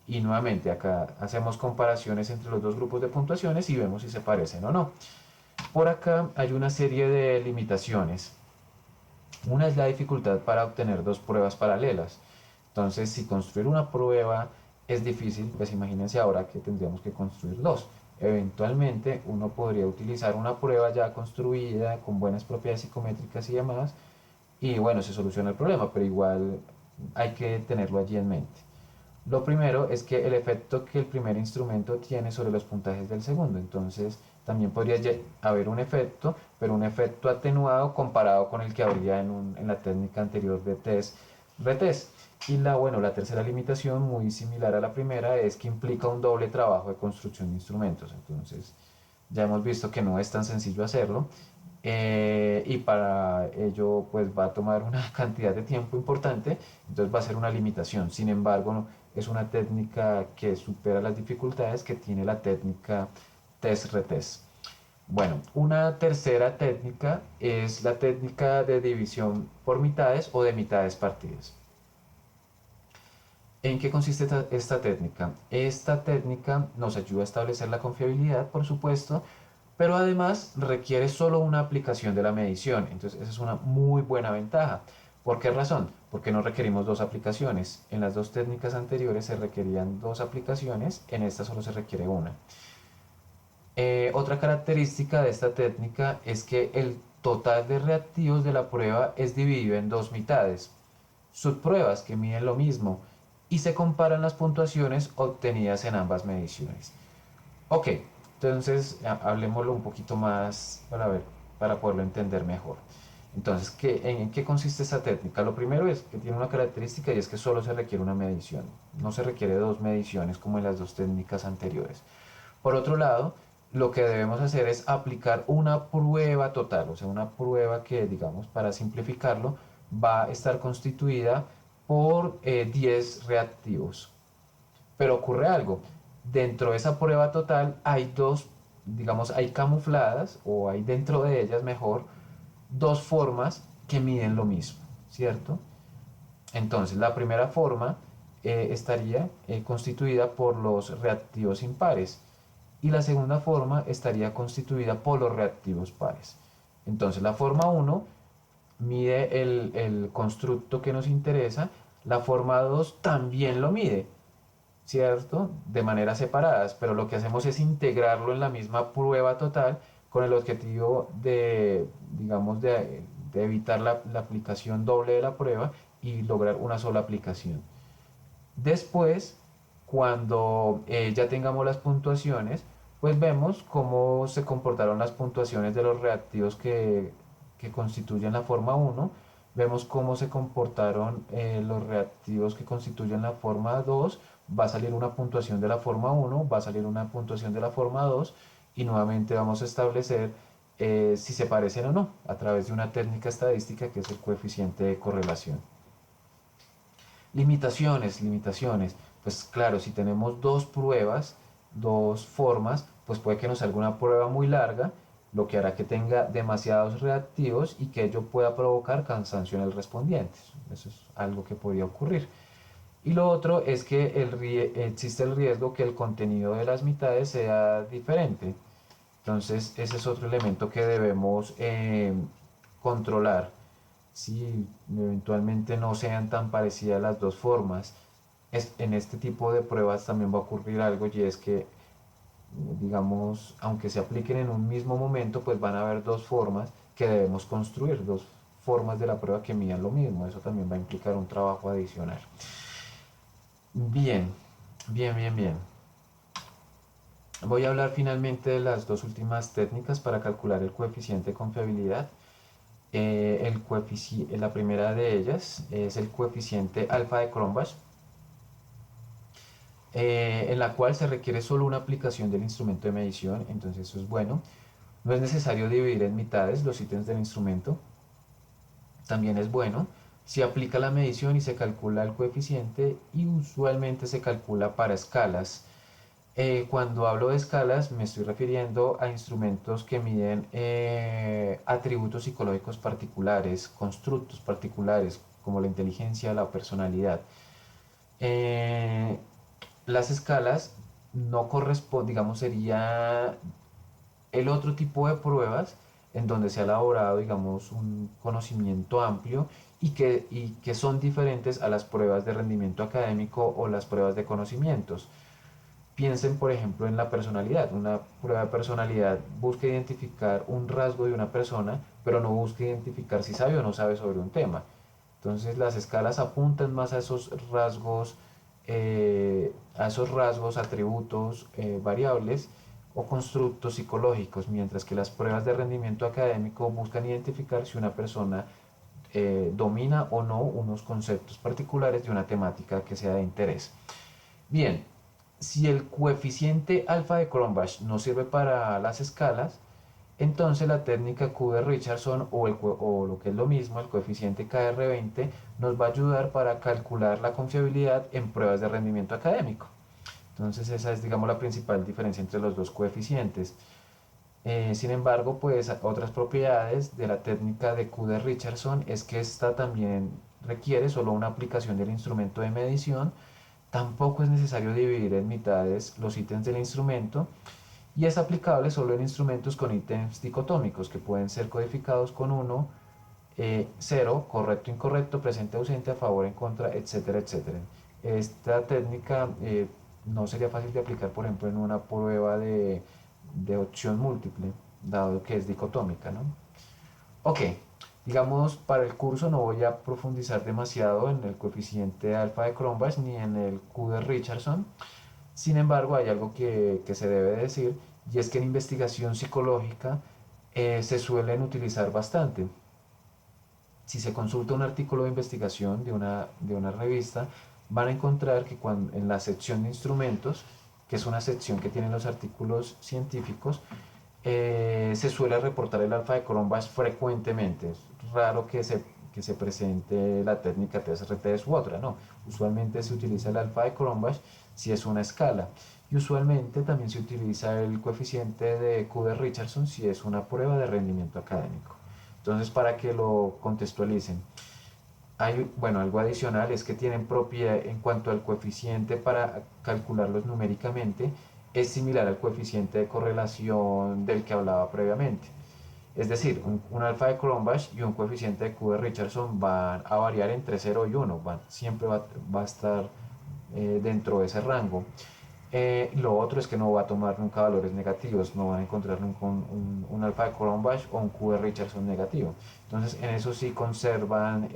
Y nuevamente acá hacemos comparaciones entre los dos grupos de puntuaciones y vemos si se parecen o no. Por acá hay una serie de limitaciones. Una es la dificultad para obtener dos pruebas paralelas. Entonces, si construir una prueba es difícil, pues imagínense ahora que tendríamos que construir dos. Eventualmente uno podría utilizar una prueba ya construida con buenas propiedades psicométricas y demás, y bueno, se soluciona el problema, pero igual hay que tenerlo allí en mente. Lo primero es que el efecto que el primer instrumento tiene sobre los puntajes del segundo. Entonces, también podría haber un efecto, pero un efecto atenuado comparado con el que habría en la técnica anterior de test-retest. Y bueno, la tercera limitación, muy similar a la primera, es que implica un doble trabajo de construcción de instrumentos. Entonces, ya hemos visto que no es tan sencillo hacerlo. Y para ello pues va a tomar una cantidad de tiempo importante, entonces va a ser una limitación. Sin embargo, es una técnica que supera las dificultades que tiene la técnica test-retest. Bueno, una tercera técnica es la técnica de división por mitades o de mitades partidas. ¿En qué consiste esta técnica? Esta técnica nos ayuda a establecer la confiabilidad, por supuesto, pero además requiere solo una aplicación de la medición. Entonces, esa es una muy buena ventaja. ¿Por qué razón? Porque no requerimos dos aplicaciones. En las dos técnicas anteriores se requerían dos aplicaciones, en esta solo se requiere una. Otra característica de esta técnica es que total de reactivos de la prueba es dividido en dos mitades, subpruebas que miden lo mismo, y se comparan las puntuaciones obtenidas en ambas mediciones. Ok, entonces hablemoslo un poquito más para ver, para poderlo entender mejor. Entonces, ¿en qué consiste esta técnica? Lo primero es que tiene una característica y es que solo se requiere una medición. No se requiere dos mediciones como en las dos técnicas anteriores. Por otro lado, lo que debemos hacer es aplicar una prueba total, o sea, una prueba que, digamos, para simplificarlo, va a estar constituida por 10 reactivos. Pero ocurre algo, dentro de esa prueba total hay dos, digamos, hay camufladas, o hay dentro de ellas mejor, dos formas que miden lo mismo, ¿cierto? Entonces, la primera forma estaría constituida por los reactivos impares y la segunda forma estaría constituida por los reactivos pares. Entonces, la forma uno mide el constructo que nos interesa, la forma 2 también lo mide, ¿cierto? De maneras separadas, pero lo que hacemos es integrarlo en la misma prueba total con el objetivo de, digamos, de evitar la aplicación doble de la prueba y lograr una sola aplicación. Después, cuando ya tengamos las puntuaciones, pues vemos cómo se comportaron las puntuaciones de los reactivos que constituyen la forma uno, vemos cómo se comportaron los reactivos que constituyen la forma 2, va a salir una puntuación de la forma uno, va a salir una puntuación de la forma 2 y nuevamente vamos a establecer si se parecen o no a través de una técnica estadística que es el coeficiente de correlación. Limitaciones. Pues claro, si tenemos dos pruebas, dos formas, pues puede que nos salga una prueba muy larga, lo que hará que tenga demasiados reactivos y que ello pueda provocar cansancio en el respondiente. Eso es algo que podría ocurrir. Y lo otro es que existe el riesgo que el contenido de las mitades sea diferente. Entonces, ese es otro elemento que debemos controlar. Si eventualmente no sean tan parecidas las dos formas, en este tipo de pruebas también va a ocurrir algo y es que, digamos, aunque se apliquen en un mismo momento, pues van a haber dos formas que debemos construir, dos formas de la prueba que midan lo mismo. Eso también va a implicar un trabajo adicional. Bien, bien. Voy a hablar finalmente de las dos últimas técnicas para calcular el coeficiente de confiabilidad. La primera de ellas es el coeficiente alfa de Cronbach, en la cual se requiere solo una aplicación del instrumento de medición, entonces eso es bueno. No es necesario dividir en mitades los ítems del instrumento, también es bueno. Se aplica la medición y se calcula el coeficiente y usualmente se calcula para escalas. Cuando hablo de escalas me estoy refiriendo a instrumentos que miden atributos psicológicos particulares, constructos particulares, como la inteligencia, la personalidad. Eh, las escalas no corresponden, digamos, sería el otro tipo de pruebas en donde se ha elaborado, digamos, un conocimiento amplio y que son diferentes a las pruebas de rendimiento académico o las pruebas de conocimientos. Piensen, por ejemplo, en la personalidad. Una prueba de personalidad busca identificar un rasgo de una persona, pero no busca identificar si sabe o no sabe sobre un tema. Entonces, las escalas apuntan más a esos rasgos, atributos, variables o constructos psicológicos, mientras que las pruebas de rendimiento académico buscan identificar si una persona domina o no unos conceptos particulares de una temática que sea de interés. Bien, si el coeficiente alfa de Cronbach no sirve para las escalas, entonces la técnica Q de Richardson o lo que es lo mismo, el coeficiente KR20, nos va a ayudar para calcular la confiabilidad en pruebas de rendimiento académico. Entonces esa es, digamos, la principal diferencia entre los dos coeficientes. Sin embargo, pues otras propiedades de la técnica de Q de Richardson es que esta también requiere solo una aplicación del instrumento de medición. Tampoco es necesario dividir en mitades los ítems del instrumento y es aplicable solo en instrumentos con ítems dicotómicos que pueden ser codificados con 1, 0, correcto, incorrecto, presente, ausente, a favor, en contra, etcétera, etcétera. Esta técnica no sería fácil de aplicar, por ejemplo, en una prueba de opción múltiple, dado que es dicotómica, ¿no? Ok, digamos, para el curso no voy a profundizar demasiado en el coeficiente alfa de Cronbach ni en el Q de Richardson. Sin embargo, hay algo que se debe decir, y es que en investigación psicológica se suelen utilizar bastante. Si se consulta un artículo de investigación de una revista, van a encontrar que en la sección de instrumentos, que es una sección que tienen los artículos científicos, se suele reportar el alfa de Cronbach frecuentemente. Es raro que se presente la técnica TSRT u otra, no. Usualmente se utiliza el alfa de Cronbach si es una escala. Y usualmente también se utiliza el coeficiente de Q de Richardson si es una prueba de rendimiento académico. Entonces, para que lo contextualicen, hay, bueno, algo adicional es que tienen propiedad en cuanto al coeficiente para calcularlos numéricamente, es similar al coeficiente de correlación del que hablaba previamente. Es decir, un alfa de Cronbach y un coeficiente de Q de Richardson van a variar entre 0 y 1, siempre va a estar dentro de ese rango. Lo otro es que no va a tomar nunca valores negativos, no van a encontrar nunca un alfa de Cronbach o un Q de Richardson negativo. Entonces, en eso sí conservan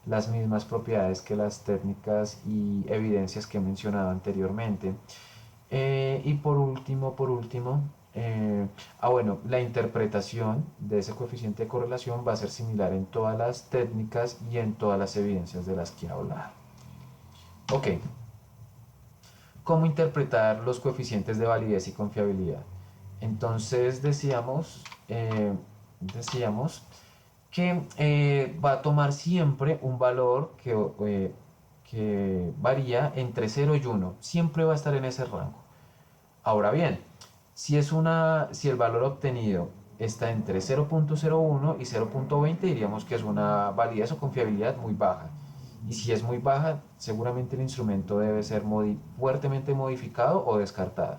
las mismas propiedades que las técnicas y evidencias que he mencionado anteriormente. Y por último, bueno, la interpretación de ese coeficiente de correlación va a ser similar en todas las técnicas y en todas las evidencias de las que he hablado. Ok, ¿cómo interpretar los coeficientes de validez y confiabilidad? Entonces decíamos que va a tomar siempre un valor que varía entre 0 y 1, siempre va a estar en ese rango. Ahora bien, si el valor obtenido está entre 0.01 y 0.20, diríamos que es una validez o confiabilidad muy baja. Y si es muy baja, seguramente el instrumento debe ser fuertemente modificado o descartado.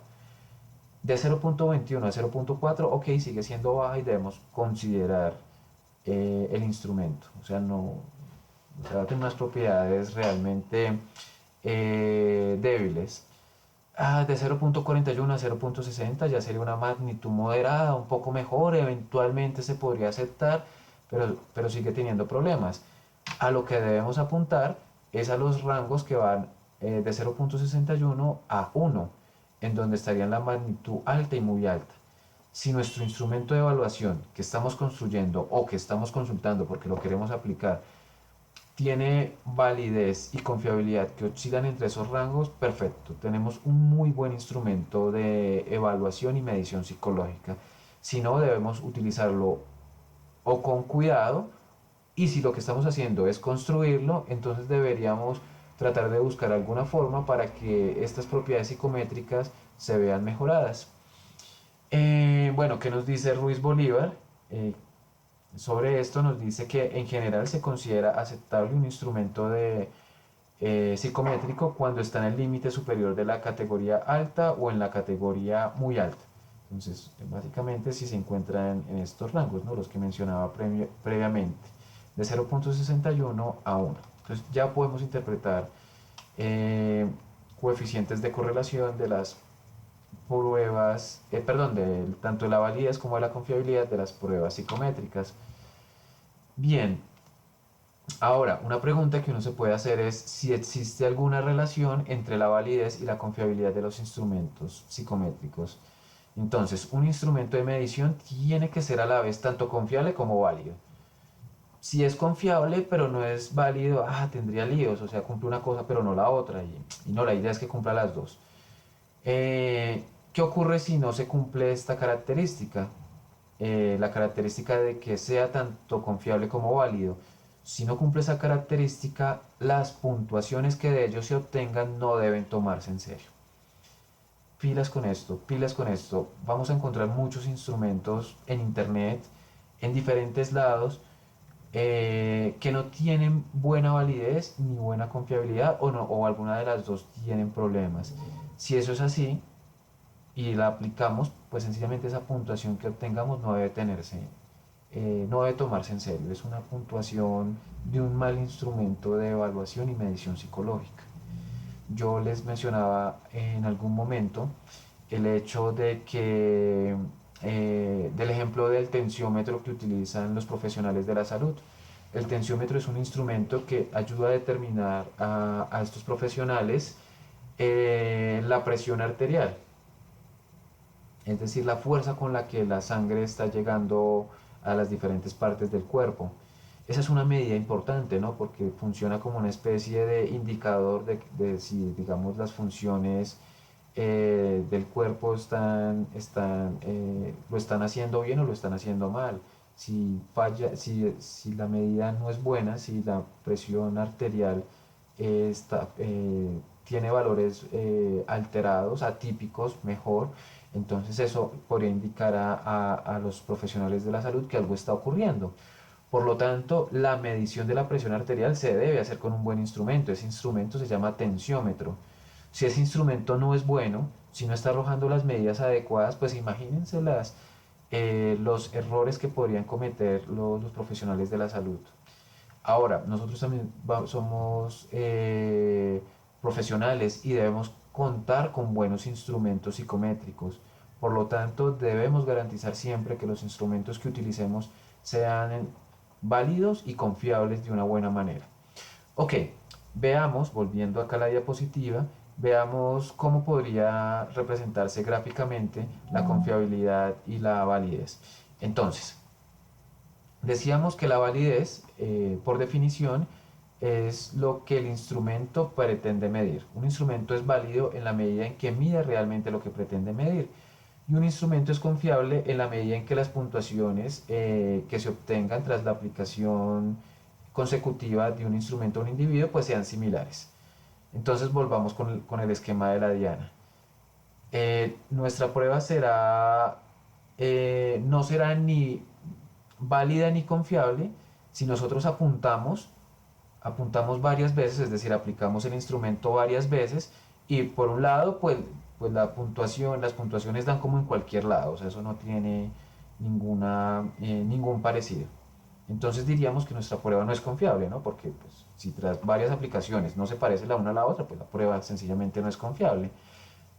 De 0.21 a 0.4, ok, sigue siendo baja y debemos considerar el instrumento. O sea, no, o sea, tiene unas propiedades realmente débiles. De 0.41 a 0.60 ya sería una magnitud moderada, un poco mejor, eventualmente se podría aceptar, pero sigue teniendo problemas. A lo que debemos apuntar es a los rangos que van de 0.61 a 1, en donde estarían la magnitud alta y muy alta. Si nuestro instrumento de evaluación que estamos construyendo o que estamos consultando porque lo queremos aplicar tiene validez y confiabilidad que oscilan entre esos rangos, perfecto. Tenemos un muy buen instrumento de evaluación y medición psicológica. Si no, debemos utilizarlo o con cuidado, y si lo que estamos haciendo es construirlo, entonces deberíamos tratar de buscar alguna forma para que estas propiedades psicométricas se vean mejoradas. Bueno, ¿qué nos dice Ruiz Bolívar? Sobre esto nos dice que en general se considera aceptable un instrumento psicométrico cuando está en el límite superior de la categoría alta o en la categoría muy alta. Entonces, básicamente si se encuentran en estos rangos, ¿no? Los que mencionaba previamente, de 0.61 a 1. Entonces ya podemos interpretar eh, coeficientes de correlación de las pruebas, perdón, tanto de la validez como de la confiabilidad de las pruebas psicométricas. Bien, ahora una pregunta que uno se puede hacer es si existe alguna relación entre la validez y la confiabilidad de los instrumentos psicométricos. Entonces, un instrumento de medición tiene que ser a la vez tanto confiable como válido. Si es confiable pero no es válido, tendría líos, o sea, cumple una cosa pero no la otra, y no, la idea es que cumpla las dos. ¿Qué ocurre si no se cumple esta característica? La característica de que sea tanto confiable como válido. Si no cumple esa característica, las puntuaciones que de ellos se obtengan no deben tomarse en serio. Pilas con esto, pilas con esto. Vamos a encontrar muchos instrumentos en internet, en diferentes lados, que no tienen buena validez ni buena confiabilidad o, no, o alguna de las dos tienen problemas. Si eso es así, y la aplicamos, pues sencillamente esa puntuación que obtengamos no debe no debe tomarse en serio. Es una puntuación de un mal instrumento de evaluación y medición psicológica. Yo les mencionaba en algún momento el hecho de que del ejemplo del tensiómetro que utilizan los profesionales de la salud. El tensiómetro es un instrumento que ayuda a determinar a estos profesionales la presión arterial, es decir, la fuerza con la que la sangre está llegando a las diferentes partes del cuerpo. Esa es una medida importante, ¿no? Porque funciona como una especie de indicador de si, digamos, las funciones del cuerpo lo están haciendo bien o lo están haciendo mal. Si falla, si la medida no es buena, si la presión arterial tiene valores alterados, atípicos, mejor, entonces eso podría indicar a los profesionales de la salud que algo está ocurriendo. Por lo tanto, la medición de la presión arterial se debe hacer con un buen instrumento. Ese instrumento se llama tensiómetro. Si ese instrumento no es bueno, si no está arrojando las medidas adecuadas, pues imagínense los errores que podrían cometer los profesionales de la salud. Ahora, nosotros también somos profesionales y debemos contar con buenos instrumentos psicométricos. Por lo tanto, debemos garantizar siempre que los instrumentos que utilicemos sean válidos y confiables de una buena manera. Ok, veamos, volviendo acá a la diapositiva, veamos cómo podría representarse gráficamente la confiabilidad y la validez. Entonces, decíamos que la validez, por definición, es lo que el instrumento pretende medir. Un instrumento es válido en la medida en que mide realmente lo que pretende medir. Y un instrumento es confiable en la medida en que las puntuaciones que se obtengan tras la aplicación consecutiva de un instrumento a un individuo pues sean similares. Entonces volvamos con el esquema de la diana. Nuestra prueba no será ni válida ni confiable si nosotros apuntamos varias veces, es decir, aplicamos el instrumento varias veces y por un lado, pues las puntuaciones dan como en cualquier lado, o sea, eso no tiene ningún parecido. Entonces diríamos que nuestra prueba no es confiable, ¿no? Porque pues, si tras varias aplicaciones no se parece la una a la otra, pues la prueba sencillamente no es confiable.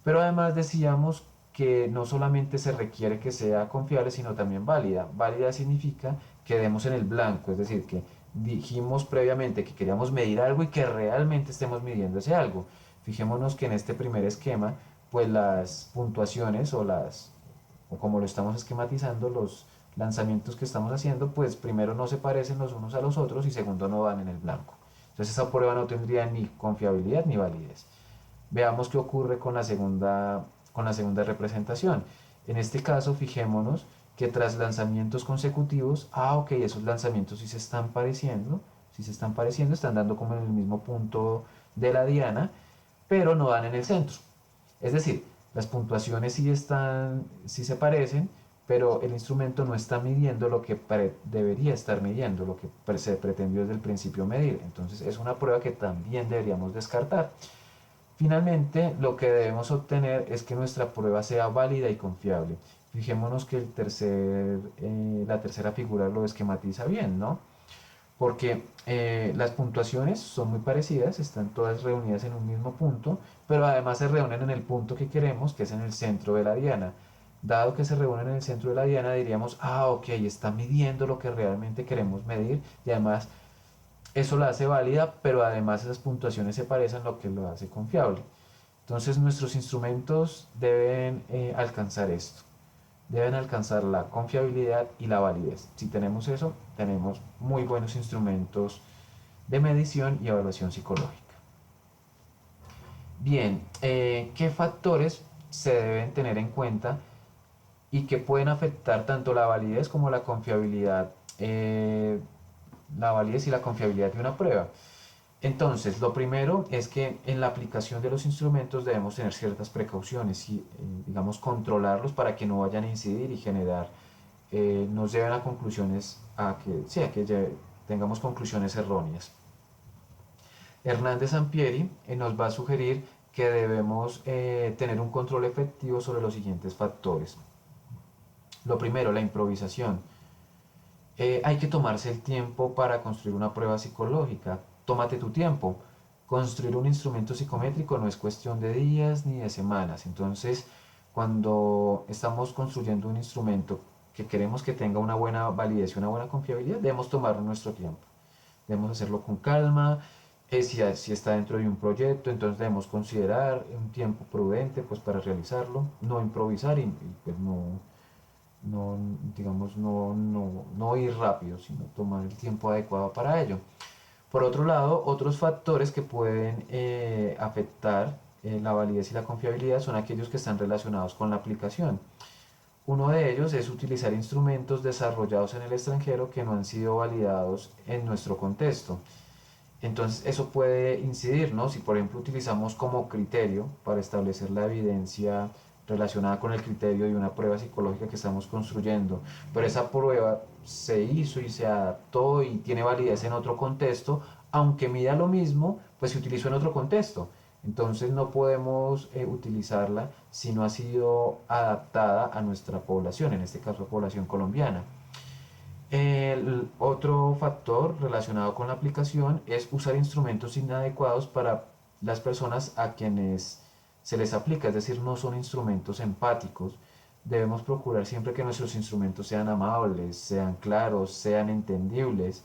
Pero además decíamos que no solamente se requiere que sea confiable, sino también válida. Válida significa que demos en el blanco, es decir, que dijimos previamente que queríamos medir algo y que realmente estemos midiendo ese algo. Fijémonos que en este primer esquema, pues las puntuaciones o como lo estamos esquematizando, los lanzamientos que estamos haciendo, pues primero no se parecen los unos a los otros y segundo no van en el blanco. Entonces esa prueba no tendría ni confiabilidad ni validez. Veamos qué ocurre con la segunda representación. En este caso, fijémonos que tras lanzamientos consecutivos, ok, esos lanzamientos sí se están pareciendo, están dando como en el mismo punto de la diana, pero no dan en el centro. Es decir, las puntuaciones sí se parecen, pero el instrumento no está midiendo lo que debería estar midiendo, lo que se pretendió desde el principio medir. Entonces es una prueba que también deberíamos descartar. Finalmente, lo que debemos obtener es que nuestra prueba sea válida y confiable. Fijémonos que la tercera figura lo esquematiza bien, ¿no? Porque las puntuaciones son muy parecidas, están todas reunidas en un mismo punto, pero además se reúnen en el punto que queremos, que es en el centro de la diana. Dado que se reúnen en el centro de la diana, diríamos, ok, está midiendo lo que realmente queremos medir y además eso la hace válida, pero además esas puntuaciones se parecen, lo que lo hace confiable. Entonces nuestros instrumentos deben alcanzar esto, deben alcanzar la confiabilidad y la validez. Si tenemos eso, tenemos muy buenos instrumentos de medición y evaluación psicológica. Bien, ¿qué factores se deben tener en cuenta y que pueden afectar tanto la validez como la validez y la confiabilidad de una prueba? Entonces, lo primero es que en la aplicación de los instrumentos debemos tener ciertas precauciones y, digamos, controlarlos para que no vayan a incidir y nos lleven a conclusiones, sí, tengamos conclusiones erróneas. Hernández Sampieri nos va a sugerir que debemos tener un control efectivo sobre los siguientes factores. Lo primero, la improvisación. Hay que tomarse el tiempo para construir una prueba psicológica. Tómate tu tiempo. Construir un instrumento psicométrico no es cuestión de días ni de semanas. Entonces, cuando estamos construyendo un instrumento que queremos que tenga una buena validez y una buena confiabilidad, debemos tomar nuestro tiempo. Debemos hacerlo con calma. Si está dentro de un proyecto, entonces debemos considerar un tiempo prudente pues, para realizarlo, no improvisar pues, no, digamos, no ir rápido, sino tomar el tiempo adecuado para ello. Por otro lado, otros factores que pueden afectar la validez y la confiabilidad son aquellos que están relacionados con la aplicación. Uno de ellos es utilizar instrumentos desarrollados en el extranjero que no han sido validados en nuestro contexto. Entonces eso puede incidir, ¿no? Si por ejemplo utilizamos como criterio para establecer la evidencia relacionada con el criterio de una prueba psicológica que estamos construyendo, pero esa prueba se hizo y se adaptó y tiene validez en otro contexto, aunque mida lo mismo, pues se utilizó en otro contexto. Entonces no podemos utilizarla si no ha sido adaptada a nuestra población, en este caso población colombiana. El otro factor relacionado con la aplicación es usar instrumentos inadecuados para las personas a quienes se les aplica, es decir, no son instrumentos empáticos. Debemos procurar siempre que nuestros instrumentos sean amables, sean claros, sean entendibles.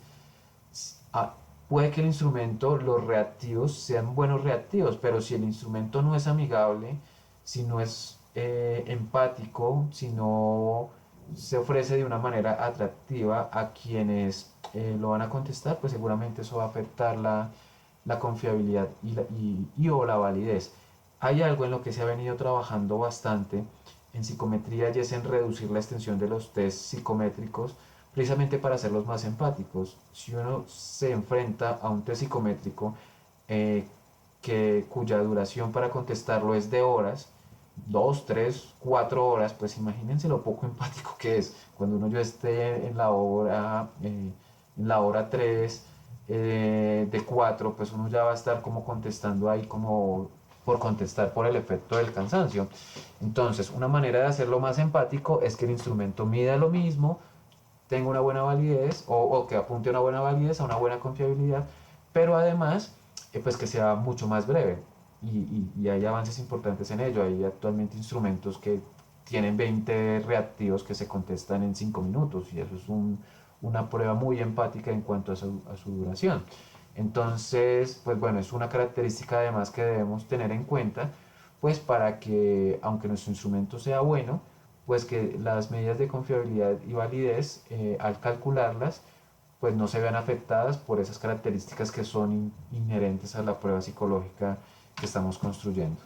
Ah, puede que el instrumento, los reactivos sean buenos reactivos, pero si el instrumento no es amigable, si no es empático, si no se ofrece de una manera atractiva a quienes lo van a contestar, pues seguramente eso va a afectar la confiabilidad o la validez. Hay algo en lo que se ha venido trabajando bastante en psicometría y es en reducir la extensión de los test psicométricos precisamente para hacerlos más empáticos. Si uno se enfrenta a un test psicométrico cuya duración para contestarlo es de horas, 2, 3, 4 horas, pues imagínense lo poco empático que es. Cuando uno yo esté en la hora 3 de 4, pues uno ya va a estar como contestando ahí como por contestar por el efecto del cansancio. Entonces, una manera de hacerlo más empático es que el instrumento mida lo mismo, tenga una buena validez o que apunte a una buena validez, a una buena confiabilidad, pero además pues que sea mucho más breve y hay avances importantes en ello. Hay actualmente instrumentos que tienen 20 reactivos que se contestan en 5 minutos y eso es una prueba muy empática en cuanto a su duración. Entonces, pues bueno, es una característica además que debemos tener en cuenta, pues para que, aunque nuestro instrumento sea bueno, pues que las medidas de confiabilidad y validez, al calcularlas, pues no se vean afectadas por esas características que son inherentes a la prueba psicológica que estamos construyendo.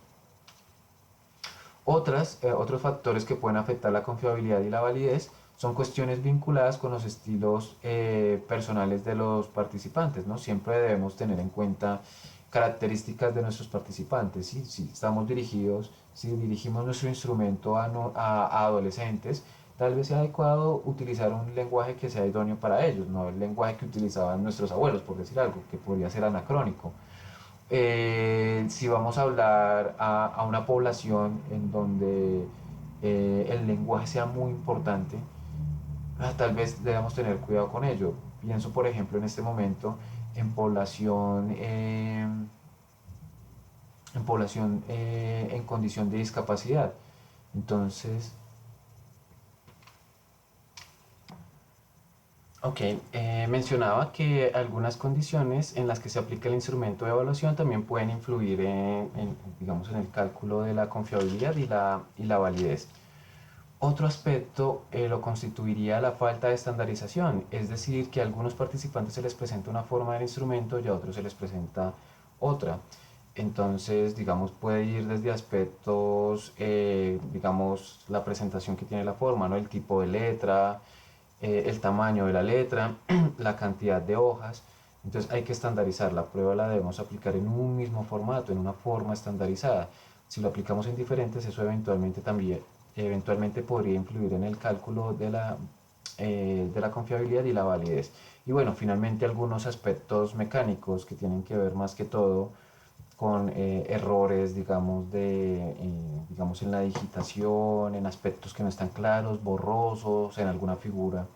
Otros factores que pueden afectar la confiabilidad y la validez son cuestiones vinculadas con los estilos personales de los participantes, ¿no? Siempre debemos tener en cuenta características de nuestros participantes, ¿sí? Si dirigimos nuestro instrumento a adolescentes, tal vez sea adecuado utilizar un lenguaje que sea idóneo para ellos, no el lenguaje que utilizaban nuestros abuelos, por decir algo, que podría ser anacrónico. Si vamos a hablar a una población en donde el lenguaje sea muy importante, tal vez debamos tener cuidado con ello. Pienso, por ejemplo, en este momento en población en condición de discapacidad. Entonces, ok, mencionaba que algunas condiciones en las que se aplica el instrumento de evaluación también pueden influir digamos, en el cálculo de la confiabilidad y la validez. Otro aspecto lo constituiría la falta de estandarización, es decir, que a algunos participantes se les presenta una forma del instrumento y a otros se les presenta otra. Entonces, digamos, puede ir desde aspectos, digamos, la presentación que tiene la forma, ¿no? El tipo de letra, el tamaño de la letra, la cantidad de hojas. Entonces hay que estandarizar. La prueba la debemos aplicar en un mismo formato, en una forma estandarizada. Si lo aplicamos en diferentes, eso eventualmente podría influir en el cálculo de la confiabilidad y la validez. Y bueno, finalmente algunos aspectos mecánicos que tienen que ver más que todo con errores, digamos, en la digitación, en aspectos que no están claros, borrosos, en alguna figura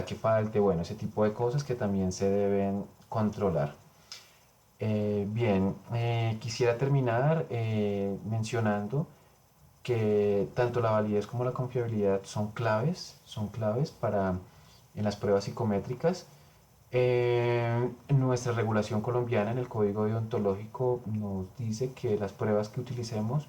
que falte, bueno, ese tipo de cosas que también se deben controlar. Bien, quisiera terminar mencionando que tanto la validez como la confiabilidad son claves para en las pruebas psicométricas. Nuestra regulación colombiana en el Código Deontológico nos dice que las pruebas que utilicemos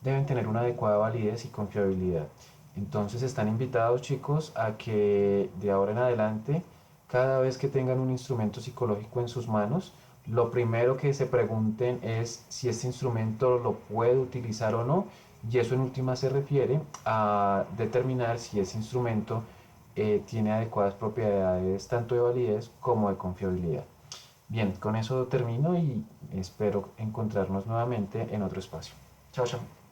deben tener una adecuada validez y confiabilidad. Entonces están invitados, chicos, a que de ahora en adelante, cada vez que tengan un instrumento psicológico en sus manos, lo primero que se pregunten es si este instrumento lo puede utilizar o no, y eso en última se refiere a determinar si ese instrumento tiene adecuadas propiedades tanto de validez como de confiabilidad. Bien, con eso termino y espero encontrarnos nuevamente en otro espacio. Chao, chao.